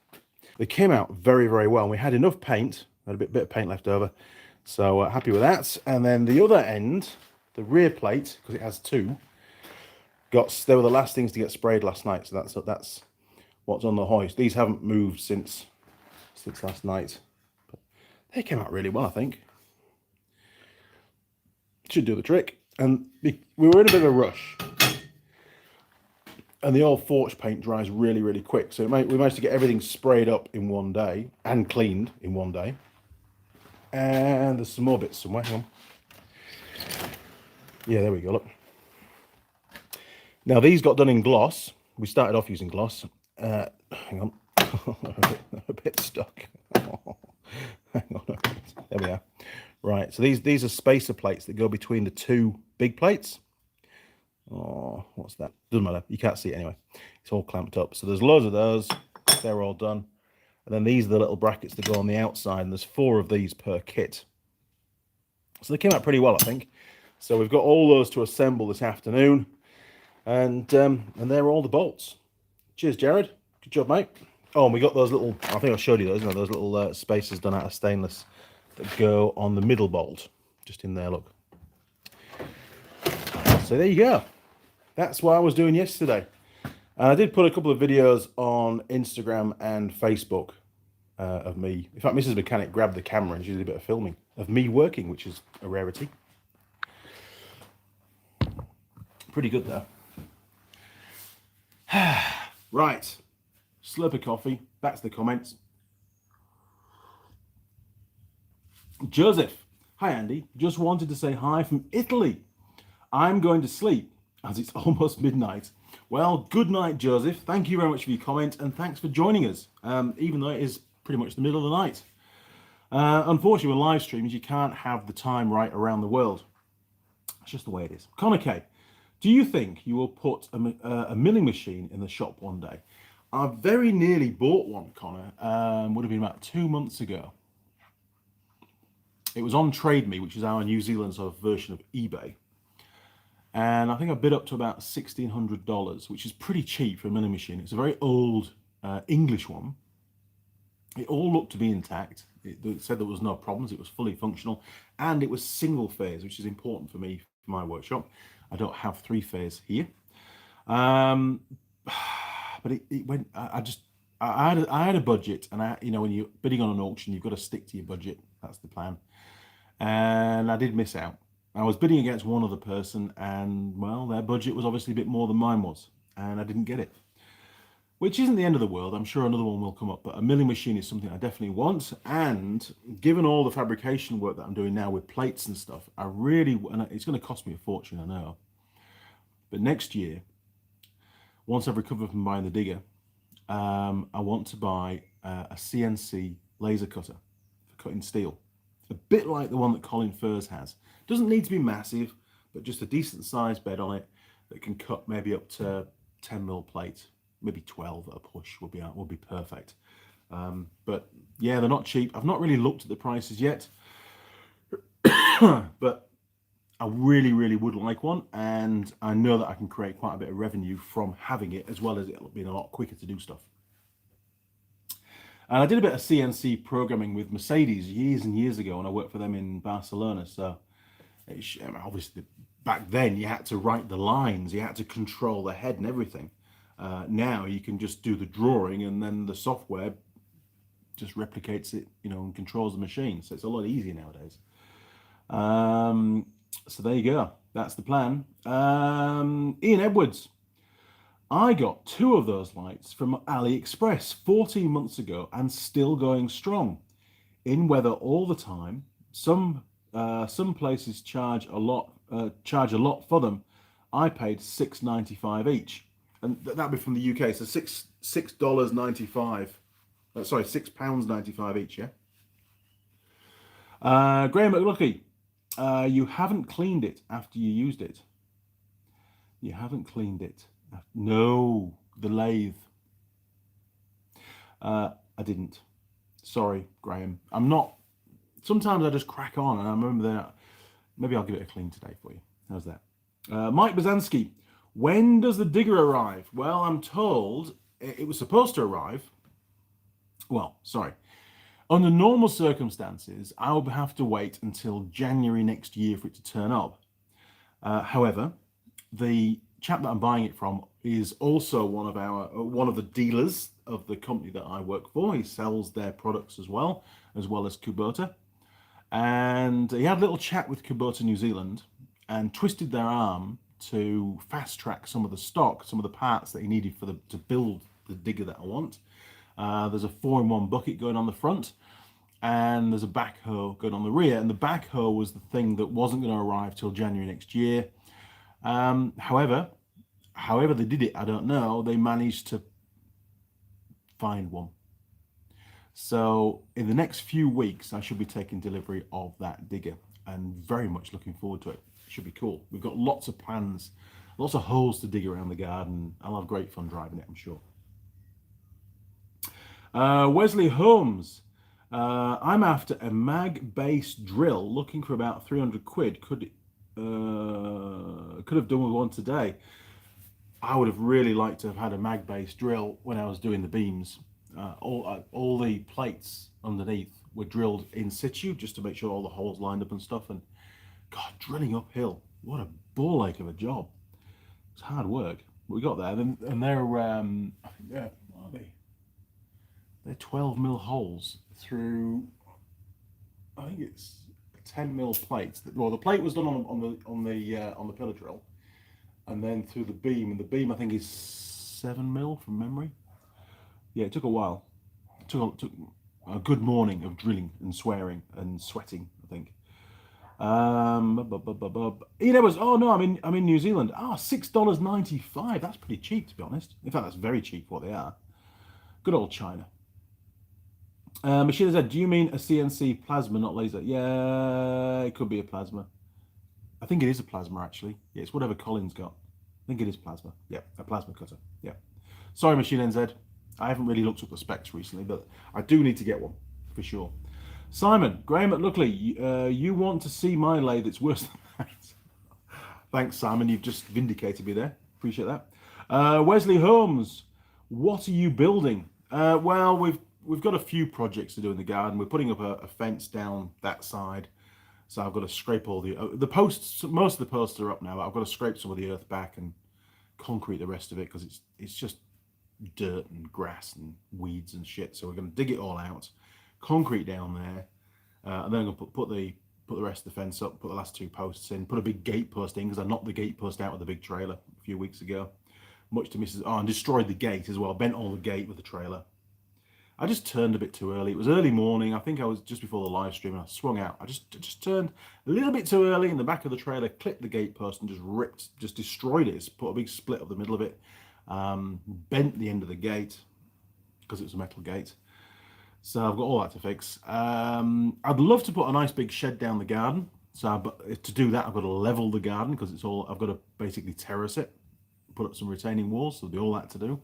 they came out very, very well. We had enough paint, had a bit of paint left over. So happy with that. And then the other end, the rear plate, because it has 2, they were the last things to get sprayed last night. So that's what's on the hoist. These haven't moved since last night. But they came out really well, I think. Should do the trick. And we were in a bit of a rush. And the old Forge paint dries really, really quick. So we managed to get everything sprayed up in one day and cleaned in one day. And there's some more bits somewhere. Hang on. Yeah, there we go. Look. Now, these got done in gloss. We started off using gloss. Hang on. a bit stuck. Hang on a minute. There we are. Right, so these are spacer plates that go between the 2 big plates. Oh, what's that? Doesn't matter. You can't see it anyway. It's all clamped up. So there's loads of those. They're all done. And then these are the little brackets that go on the outside, and there's 4 of these per kit. So they came out pretty well, I think. So we've got all those to assemble this afternoon, and they're all the bolts. Cheers, Jared. Good job, mate. Oh, and we got those little, I think I showed you those, those little spacers done out of stainless that go on the middle bolt, just in there, look. So there you go. That's what I was doing yesterday. And I did put a couple of videos on Instagram and Facebook of me. In fact, Mrs. Mechanic grabbed the camera and she did a bit of filming of me working, which is a rarity. Pretty good, though. Right. Slurp of coffee. Back to the comments. Joseph. Hi, Andy. Just wanted to say hi from Italy. I'm going to sleep as it's almost midnight. Well, good night, Joseph. Thank you very much for your comment, and thanks for joining us, even though it is pretty much the middle of the night. Unfortunately, with live streams, you can't have the time right around the world. It's just the way it is. Connor K, do you think you will put a milling machine in the shop one day? I very nearly bought one, Connor. Would have been about 2 months ago. It was on Trade Me, which is our New Zealand sort of version of eBay. And I think I bid up to about $1,600, which is pretty cheap for a milling machine. It's a very old English one. It all looked to be intact. It said there was no problems. It was fully functional, and it was single phase, which is important for me for my workshop. I don't have 3-phase here. But it went. I had a budget, and when you're bidding on an auction, you've got to stick to your budget. That's the plan. And I did miss out. I was bidding against one other person, and well, their budget was obviously a bit more than mine was, and I didn't get it. Which isn't the end of the world. I'm sure another one will come up, but a milling machine is something I definitely want. And given all the fabrication work that I'm doing now with plates and stuff, and it's going to cost me a fortune, I know. But next year, once I've recovered from buying the digger, I want to buy a CNC laser cutter for cutting steel. A bit like the one that Colin Furs has. Doesn't need to be massive, but just a decent sized bed on it that can cut maybe up to 10mm plate. Maybe 12 at a push would be perfect. But yeah, they're not cheap. I've not really looked at the prices yet, but I really, really would like one, and I know that I can create quite a bit of revenue from having it, as well as it being a lot quicker to do stuff. And I did a bit of CNC programming with Mercedes years and years ago when I worked for them in Barcelona. So obviously back then you had to write the lines, you had to control the head and everything. Now you can just do the drawing, and then the software just replicates it, and controls the machine. So it's a lot easier nowadays. So there you go. That's the plan. Ian Edwards. I got 2 of those lights from AliExpress 14 months ago and still going strong. In weather all the time. Some places charge a lot for them. I paid $6.95 each. And that'd be from the UK, so $6.95. Sorry, £6.95 each, yeah? Graham McLucky, you haven't cleaned it after you used it. You haven't cleaned it. No, the lathe. I didn't. Sorry, Graham. I'm not. Sometimes I just crack on, and I remember that. Maybe I'll give it a clean today for you. How's that? Mike Bazansky. When does the digger arrive? Well, I'm told it was supposed to arrive. Well, sorry. Under normal circumstances, I will have to wait until January next year for it to turn up. However, the chap that I'm buying it from is also one of the dealers of the company that I work for. He sells their products as well as Kubota. And he had a little chat with Kubota New Zealand and twisted their arm to fast track some of the stock, some of the parts that he needed to build the digger that I want. There's a 4-in-1 bucket going on the front, and there's a backhoe going on the rear. And the backhoe was the thing that wasn't going to arrive till January next year. However they did it, I don't know. They managed to find one. So in the next few weeks, I should be taking delivery of that digger, and very much looking forward to it. Should be cool. We've got lots of plans, lots of holes to dig around the garden. I'll have great fun driving it, I'm sure. Wesley Holmes. I'm after a mag-based drill, looking for about 300 quid. Could have done with one today. I would have really liked to have had a mag-based drill when I was doing the beams. All the plates underneath were drilled in situ just to make sure all the holes lined up and stuff. And God, drilling uphill, what a ball ache of a job. It's hard work. But we got there, and they're I think they're 12mm holes through. I think it's 10mm plates. Well, the plate was done on the pillar drill, and then through the beam. And the beam I think is 7mm from memory. Yeah, it took a while. It took a good morning of drilling and swearing and sweating, I think. Oh no, I'm in New Zealand. $6.95. That's pretty cheap, to be honest. In fact, that's very cheap for what they are. Good old China. Machine said, do you mean a CNC plasma, not laser? Yeah, it could be a plasma. I think it is a plasma, actually. Yeah, it's whatever Colin's got. I think it is plasma. Yeah, a plasma cutter. Yeah. Sorry, Machine NZ. I haven't really looked up the specs recently, but I do need to get one, for sure. Simon, Graham McLuckley, you want to see my lathe? It's worse than that. Thanks, Simon. You've just vindicated me there. Appreciate that. Wesley Holmes, what are you building? Well, we've got a few projects to do in the garden. We're putting up a fence down that side. So I've got to scrape all the posts. Most of the posts are up now. I've got to scrape some of the earth back and concrete the rest of it because it's just dirt and grass and weeds and shit. So we're going to dig it all out, concrete down there, and then I'm going to put the rest of the fence up, put the last two posts in, put a big gate post in because I knocked the gate post out with a big trailer a few weeks ago, much to Mrs. Oh, and destroyed the gate as well, bent all the gate with the trailer. I just turned a bit too early. It was early morning. I think I was just before the live stream and I swung out. I just turned a little bit too early in the back of the trailer, clipped the gate post and just destroyed it. Put a big split up the middle of it, bent the end of the gate because it was a metal gate. So I've got all that to fix. I'd love to put a nice big shed down the garden. But to do that, I've got to level the garden because I've got to basically terrace it, put up some retaining walls. So there'll be all that to do.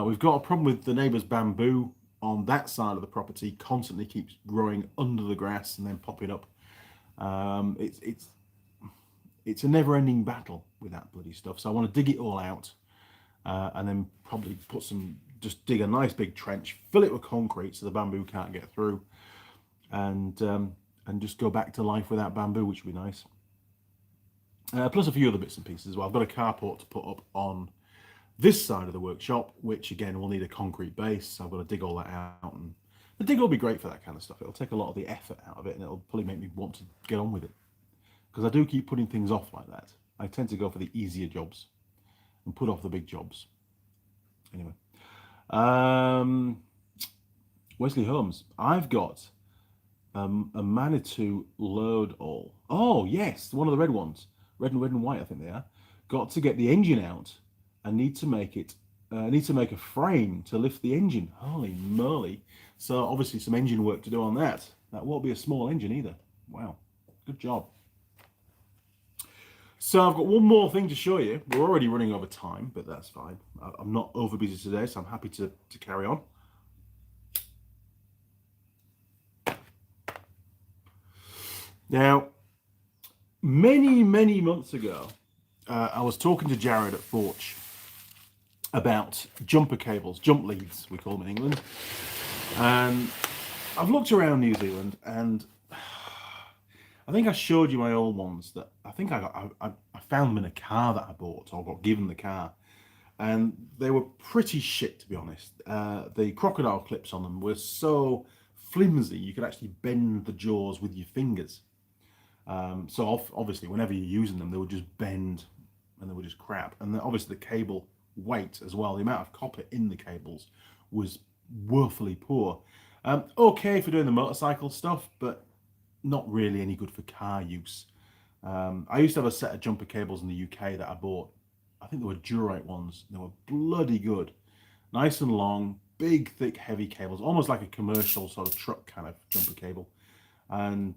We've got a problem with the neighbour's bamboo on that side of the property. Constantly keeps growing under the grass and then popping up. It's a never-ending battle with that bloody stuff. So I want to dig it all out and then probably just dig a nice big trench, fill it with concrete so the bamboo can't get through, and just go back to life without bamboo, which would be nice. Plus a few other bits and pieces as well. I've got a carport to put up on this side of the workshop, which again will need a concrete base. So I've got to dig all that out, and the dig will be great for that kind of stuff. It'll take a lot of the effort out of it, and it'll probably make me want to get on with it because I do keep putting things off like that. I tend to go for the easier jobs and put off the big jobs. Anyway, Wesley Holmes, I've got a Manitou load all. Oh yes, one of the red ones, red and white, I think they are. Got to get the engine out. I need to make a frame to lift the engine. Holy moly. So obviously some engine work to do on that. That won't be a small engine either. Wow, good job. So I've got one more thing to show you. We're already running over time, but that's fine. I'm not over busy today, so I'm happy to carry on. Now, many months ago, I was talking to Jared at Forge about jumper cables, jump leads, we call them in England. And I've looked around New Zealand, and I think I showed you my old ones that I think I found them in a car that I bought, or got given the car. And they were pretty shit, to be honest. The crocodile clips on them were so flimsy, you could actually bend the jaws with your fingers. So obviously, whenever you're using them, they would just bend and they were just crap. And then obviously the cable weight as well, the amount of copper in the cables was woefully poor. Okay for doing the motorcycle stuff, but not really any good for car use. I used to have a set of jumper cables in the UK that I bought. I think they were Durite ones. They were bloody good. Nice and long, big, thick, heavy cables, almost like a commercial sort of truck kind of jumper cable. And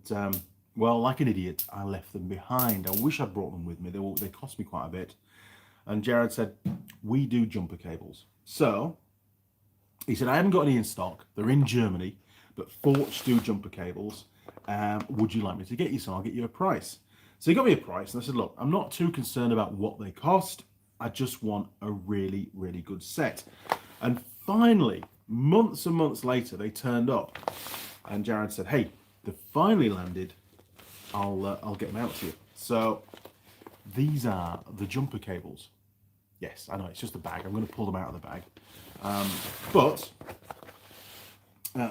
well, like an idiot, I left them behind. I wish I'd brought them with me. They cost me quite a bit. And Jared said, we do jumper cables. So he said, I haven't got any in stock. They're in Germany, but Forge do jumper cables. Would you like me to get you some? I'll get you a price. So he got me a price, and I said, look, I'm not too concerned about what they cost. I just want a really, really good set. And finally, months and months later, they turned up. And Jared said, hey, they finally landed. I'll get them out to you. So these are the jumper cables. Yes, I know, it's just a bag. I'm going to pull them out of the bag. But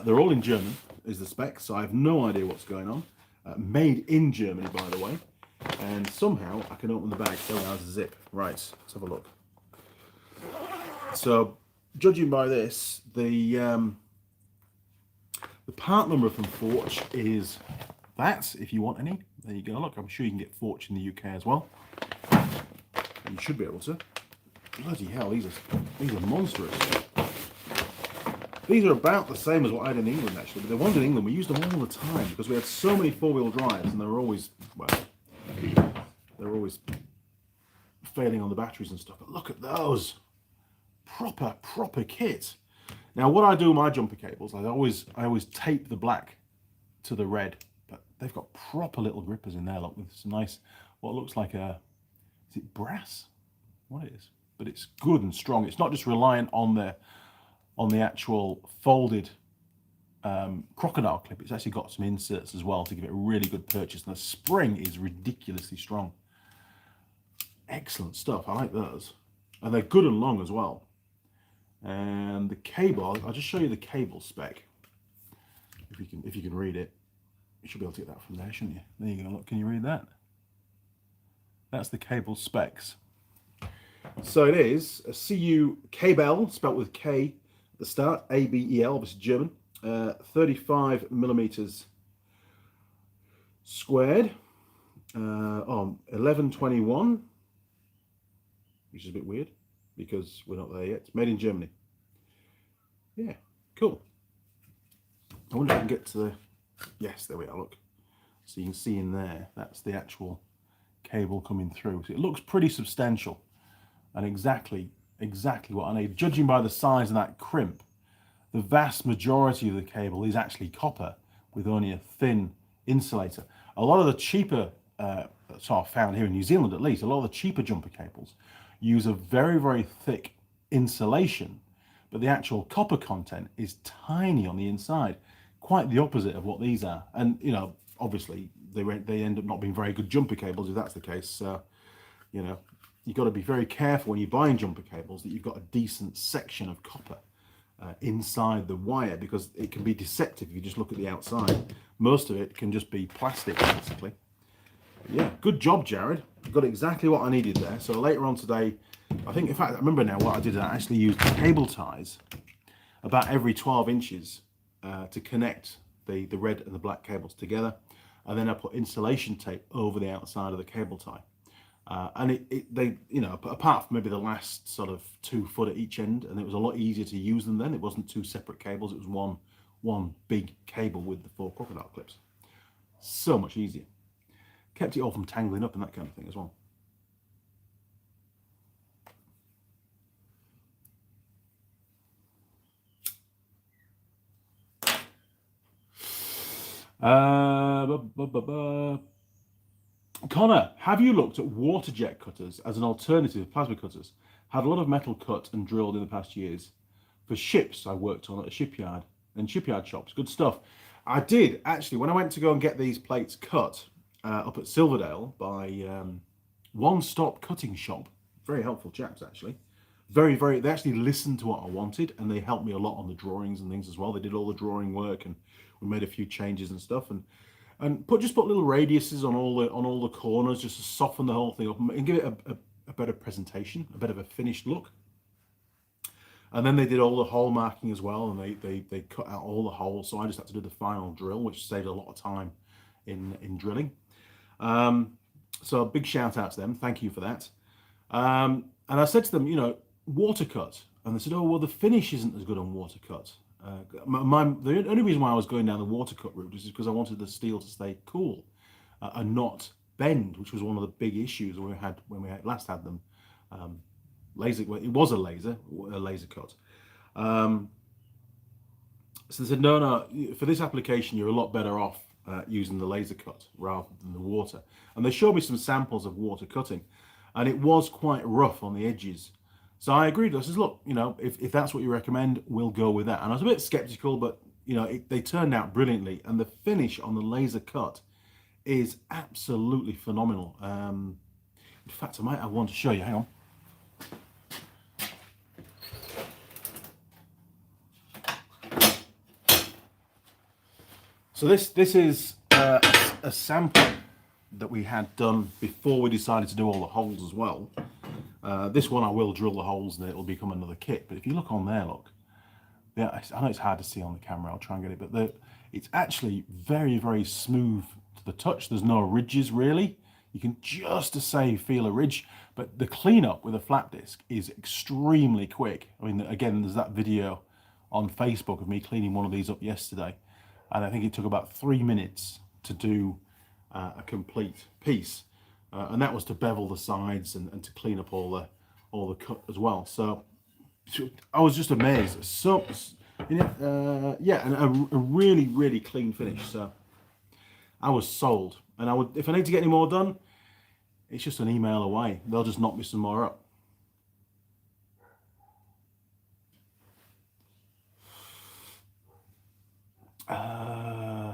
they're all in German, is the spec, so I have no idea what's going on. Made in Germany, by the way. And somehow I can open the bag. Oh, there's a zip. Right, let's have a look. So, judging by this, the part number from Forge is that, if you want any. There you go. Look, I'm sure you can get Fortune in the UK as well. You should be able to. Bloody hell, these are monstrous. These are about the same as what I had in England, actually. But the ones in England, we used them all the time because we had so many four-wheel drives, and they were always, well, they were always failing on the batteries and stuff. But look at those. Proper kit. Now, what I do with my jumper cables, I always tape the black to the red, but they've got proper little grippers in there, look, with some nice, what looks like a, is it brass? What it is? But it's good and strong. It's not just reliant on the actual folded crocodile clip. It's actually got some inserts as well to give it a really good purchase. And the spring is ridiculously strong. Excellent stuff. I like those. And they're good and long as well. And the cable, I'll just show you the cable spec. If you can read it. You should be able to get that from there, shouldn't you? There you go. Look, can you read that? That's the cable specs. So it is a CU K-Bell, spelt with K at the start, A-B-E-L, obviously German, 35 millimeters squared, on 1121, which is a bit weird because we're not there yet. It's made in Germany. Yeah, cool. I wonder if I can get to the, yes, there we are, look. So you can see in there, that's the actual cable coming through. So it looks pretty substantial. And exactly what I need. Judging by the size of that crimp, the vast majority of the cable is actually copper with only a thin insulator. A lot of the cheaper, so I've found here in New Zealand at least, a lot of the cheaper jumper cables use a very thick insulation, but the actual copper content is tiny on the inside. Quite the opposite of what these are. And, you know, obviously they end up not being very good jumper cables if that's the case. So, you know, you've got to be very careful when you're buying jumper cables that you've got a decent section of copper inside the wire, because it can be deceptive if you just look at the outside. Most of it can just be plastic, basically. But yeah, good job, Jared. You got exactly what I needed there. So later on today, I think, in fact, I remember now what I did. I actually used cable ties about every 12 inches to connect the red and the black cables together. And then I put insulation tape over the outside of the cable tie. And they, you know, apart from maybe the last sort of 2 foot at each end, and it was a lot easier to use them then. It wasn't 2 separate cables. It was one big cable with the 4 crocodile clips. So much easier. Kept it all from tangling up and that kind of thing as well. Connor, have you looked at water jet cutters as an alternative to plasma cutters? Had a lot of metal cut and drilled in the past years. For ships I worked on at a shipyard and shipyard shops. Good stuff. I did, actually, when I went to go and get these plates cut up at Silverdale by One Stop Cutting Shop. Very helpful chaps, actually. They actually listened to what I wanted, and they helped me a lot on the drawings and things as well. They did all the drawing work, and we made a few changes and stuff, and just put little radiuses on all the corners just to soften the whole thing up and give it a better presentation, a bit of a finished look. And then they did all the hole marking as well, and they cut out all the holes, so I just had to do the final drill, which saved a lot of time in drilling. So a big shout out to them, thank you for that. And I said to them, you know, water cut, and they said, oh well, the finish isn't as good on water cut. The only reason why I was going down the water cut route is because I wanted the steel to stay cool and not bend, which was one of the big issues when we last had them. Laser, well, it was a laser cut. So they said, no, for this application, you're a lot better off using the laser cut rather than the water. And they showed me some samples of water cutting, and it was quite rough on the edges. So I agreed. I says, look, you know, if that's what you recommend, we'll go with that. And I was a bit skeptical, but, you know, they turned out brilliantly. And the finish on the laser cut is absolutely phenomenal. In fact, I might have one to show you. Hang on. So this is a sample that we had done before we decided to do all the holes as well. This one I will drill the holes and it'll become another kit. But if you look on there, look, yeah, I know it's hard to see on the camera. I'll try and get it, but it's actually very smooth to the touch. There's no ridges really. You can just to say feel a ridge, but the cleanup with a flat disc is extremely quick. I mean, again, there's that video on Facebook of me cleaning one of these up yesterday, and I think it took about 3 minutes to do a complete piece, and that was to bevel the sides and to clean up all the cut as well. So I was just amazed. So yeah, and a really clean finish. So I was sold, and if I need to get any more done, it's just an email away. They'll just knock me some more up.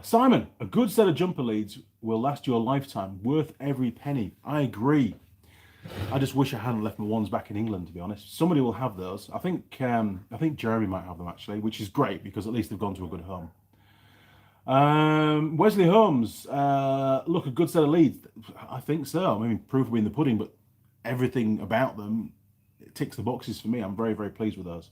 Simon, a good set of jumper leads will last you a lifetime, worth every penny. I agree. I just wish I hadn't left my ones back in England, to be honest. Somebody will have those. I think Jeremy might have them actually, which is great because at least they've gone to a good home. Wesley Holmes, look, a good set of leads. I think so. I mean, proof will be in the pudding, but everything about them, it ticks the boxes for me. I'm very pleased with those.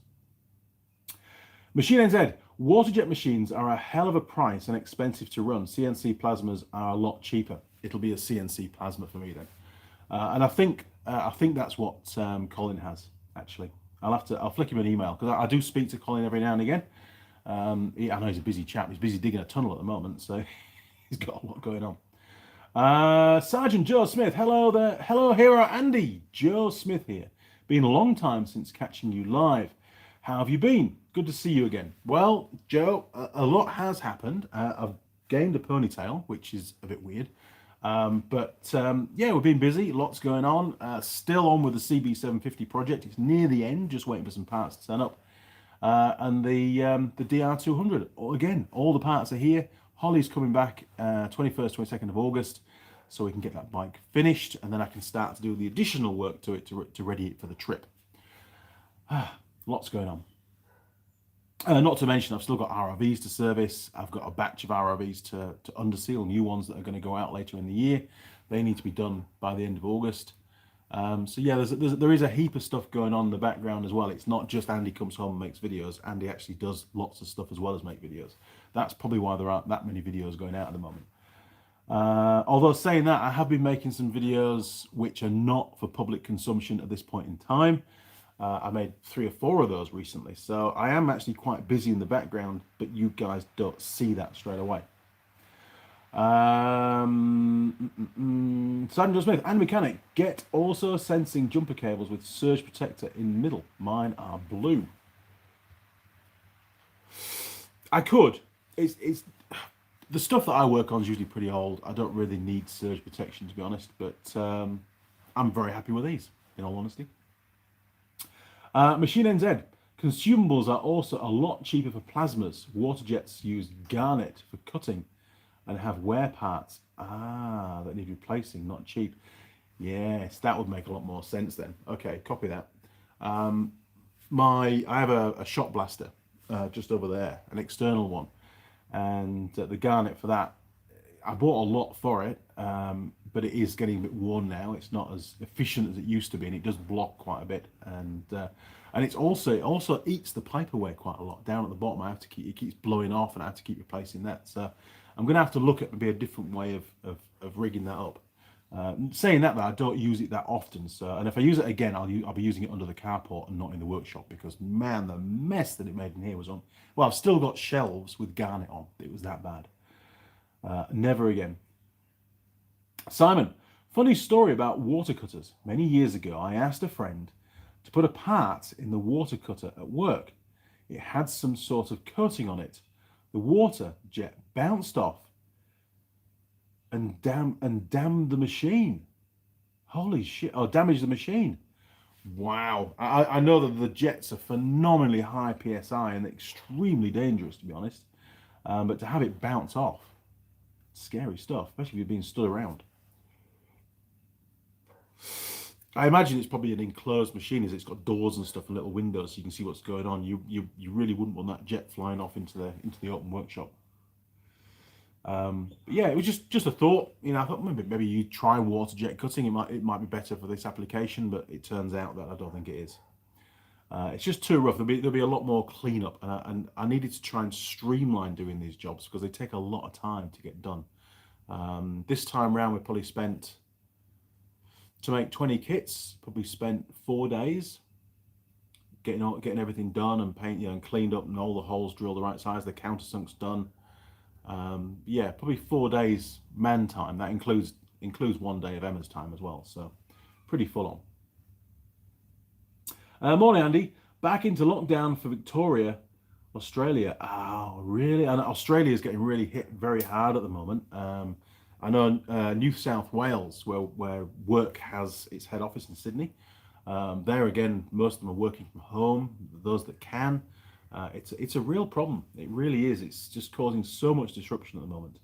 Machine NZ, waterjet machines are a hell of a price and expensive to run. CNC plasmas are a lot cheaper. It'll be a CNC plasma for me then. And I think that's what Colin has actually. I'll flick him an email because I do speak to Colin every now and again. I know he's a busy chap. He's busy digging a tunnel at the moment, so he's got a lot going on. Sergeant Joe Smith, hello there. Hello, hero Andy. Joe Smith here. Been a long time since catching you live. How have you been? Good to see you again. Well, Joe, a lot has happened. I've gained a ponytail, which is a bit weird. But yeah, we've been busy. Lots going on. Still on with the CB750 project. It's near the end. Just waiting for some parts to turn up. And the DR200. Again, all the parts are here. Holly's coming back 21st, 22nd of August, so we can get that bike finished, and then I can start to do the additional work to it to ready it for the trip. Lots going on. Not to mention, I've still got RRVs to service. I've got a batch of RRVs to underseal, new ones that are going to go out later in the year. They need to be done by the end of August. So yeah, there is a heap of stuff going on in the background as well. It's not just Andy comes home and makes videos. Andy actually does lots of stuff as well as make videos. That's probably why there aren't that many videos going out at the moment. Although saying that, I have been making some videos which are not for public consumption at this point in time. I made 3 or 4 of those recently, so I am actually quite busy in the background, but you guys don't see that straight away. Sandra Smith and mechanic, get also sensing jumper cables with surge protector in the middle. Mine are blue. I could. It's the stuff that I work on is usually pretty old. I don't really need surge protection, to be honest, but I'm very happy with these, in all honesty. Machine NZ, consumables are also a lot cheaper for plasmas. Water jets use garnet for cutting and have wear parts that need replacing, not cheap. Yes, that would make a lot more sense then. Okay, copy that. I have a shot blaster just over there, an external one, and the garnet for that, I bought a lot for it, but it is getting a bit worn now. It's not as efficient as it used to be, and it does block quite a bit, and it also eats the pipe away quite a lot down at the bottom. It keeps blowing off, and I have to keep replacing that. So I'm going to have to look at maybe a different way of rigging that up. Saying that, though, I don't use it that often. So, and if I use it again, I'll be using it under the carport and not in the workshop, because man, the mess that it made in here was on. Well, I've still got shelves with garnet on. It was that bad. Never again. Simon, funny story about water cutters. Many years ago, I asked a friend to put a part in the water cutter at work. It had some sort of coating on it. The water jet bounced off and damned the machine. Holy shit! Oh, damaged the machine. Wow. I know that the jets are phenomenally high PSI and extremely dangerous, to be honest. But to have it bounce off, scary stuff, especially if you're being stood around. I imagine it's probably an enclosed machine, as it's got doors and stuff and little windows so you can see what's going on. You really wouldn't want that jet flying off into the open workshop. Yeah, it was just a thought. You know, I thought maybe you try water jet cutting. It might be better for this application, but it turns out that I don't think it is. It's just too rough. There'll be a lot more cleanup, and I needed to try and streamline doing these jobs because they take a lot of time to get done. This time around, we probably spent, to make 20 kits, probably spent 4 days getting everything done and paint, and cleaned up, and all the holes drilled the right size, the countersunks done. Yeah, probably 4 days man time. That includes 1 day of Emma's time as well. So pretty full on. Morning, Andy. Back into lockdown for Victoria, Australia. Oh, really? And Australia is getting really hit very hard at the moment. I know New South Wales, where work has its head office in Sydney. There again, most of them are working from home. Those that can, it's a real problem. It really is. It's just causing so much disruption at the moment.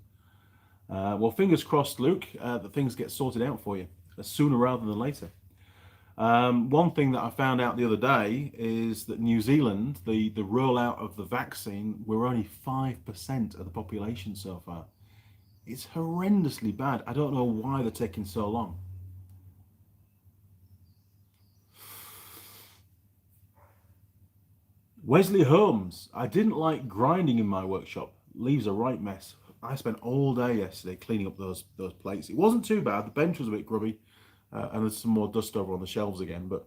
Well, fingers crossed, Luke, that things get sorted out for you sooner rather than later. One thing that I found out the other day is that New Zealand, the rollout of the vaccine, we're only 5% of the population so far. It's horrendously bad. I don't know why they're taking so long. Wesley Holmes, I didn't like grinding in my workshop. Leaves a right mess. I spent all day yesterday cleaning up those plates. It wasn't too bad. The bench was a bit grubby, and there's some more dust over on the shelves again. But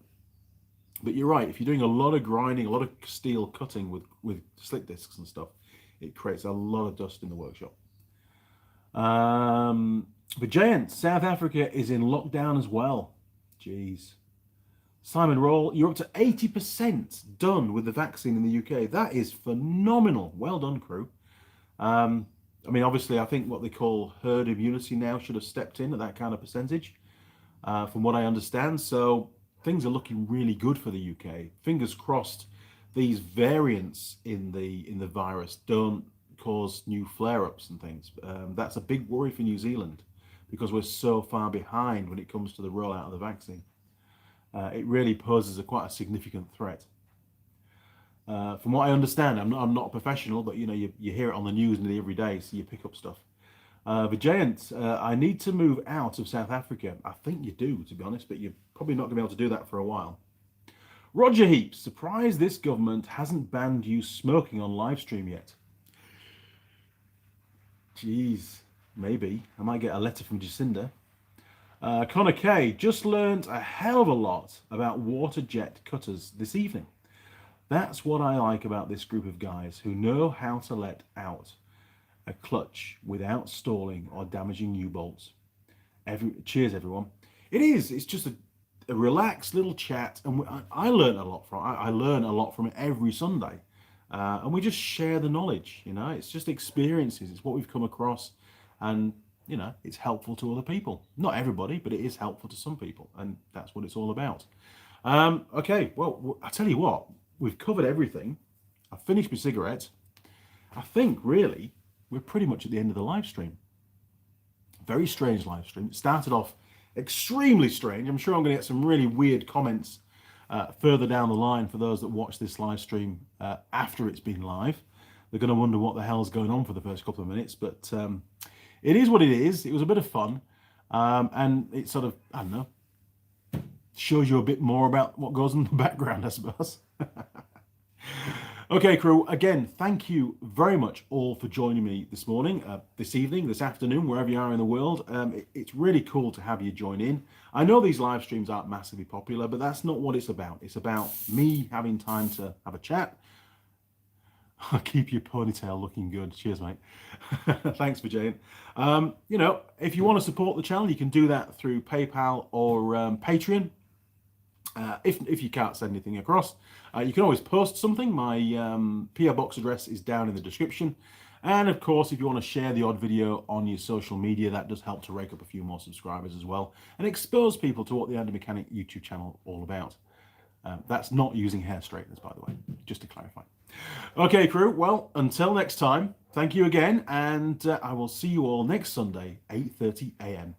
you're right. If you're doing a lot of grinding, a lot of steel cutting with slick discs and stuff, it creates a lot of dust in the workshop. The Giant, South Africa is in lockdown as well. Jeez. Simon Roll, you're up to 80% done with the vaccine in the UK. That is phenomenal. Well done, crew. I mean, obviously, I think what they call herd immunity now should have stepped in at that kind of percentage, from what I understand. So things are looking really good for the UK. Fingers crossed these variants in the virus don't cause new flare-ups and things. That's a big worry for New Zealand because we're so far behind when it comes to the rollout of the vaccine. It really poses quite a significant threat. From what I understand, I'm not a professional, but you hear it on the news nearly every day, so you pick up stuff. The Giant, I need to move out of South Africa. I think you do, to be honest, but you're probably not going to be able to do that for a while. Roger Heaps, surprised this government hasn't banned you smoking on Livestream yet. Jeez, maybe. I might get a letter from Jacinda. Connor K, just learned a hell of a lot about water jet cutters this evening. That's what I like about this group of guys who know how to let out a clutch without stalling or damaging U-bolts. Cheers, everyone. It's just a relaxed little chat, and I learn a lot from it every Sunday, and we just share the knowledge. It's just experiences. It's what we've come across, and it's helpful to other people. Not everybody, but it is helpful to some people, and that's what it's all about. Okay, well, I tell you what, we've covered everything. I've finished my cigarette. I think, really, we're pretty much at the end of the live stream. Very strange live stream. It started off extremely strange. I'm sure I'm going to get some really weird comments further down the line for those that watch this live stream after it's been live. They're going to wonder what the hell's going on for the first couple of minutes, but it is what it is. It was a bit of fun, and it sort of, I don't know, shows you a bit more about what goes on in the background, I suppose. Okay, crew, again, thank you very much all for joining me this morning, this evening, this afternoon, wherever you are in the world. It's really cool to have you join in. I know these live streams aren't massively popular, but that's not what it's about. It's about me having time to have a chat. I'll keep your ponytail looking good. Cheers, mate. Thanks for Jane. If you want to support the channel, you can do that through PayPal or Patreon. If you can't send anything across, you can always post something. My PO box address is down in the description. And of course, if you want to share the odd video on your social media, that does help to rake up a few more subscribers as well and expose people to what the Andy Mechanic YouTube channel is all about. That's not using hair straighteners, by the way, just to clarify. Okay, crew, well, until next time, thank you again, and I will see you all next Sunday, 8:30 a.m.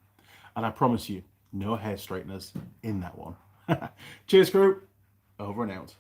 And I promise you, no hair straighteners in that one. Cheers, crew. Over and out.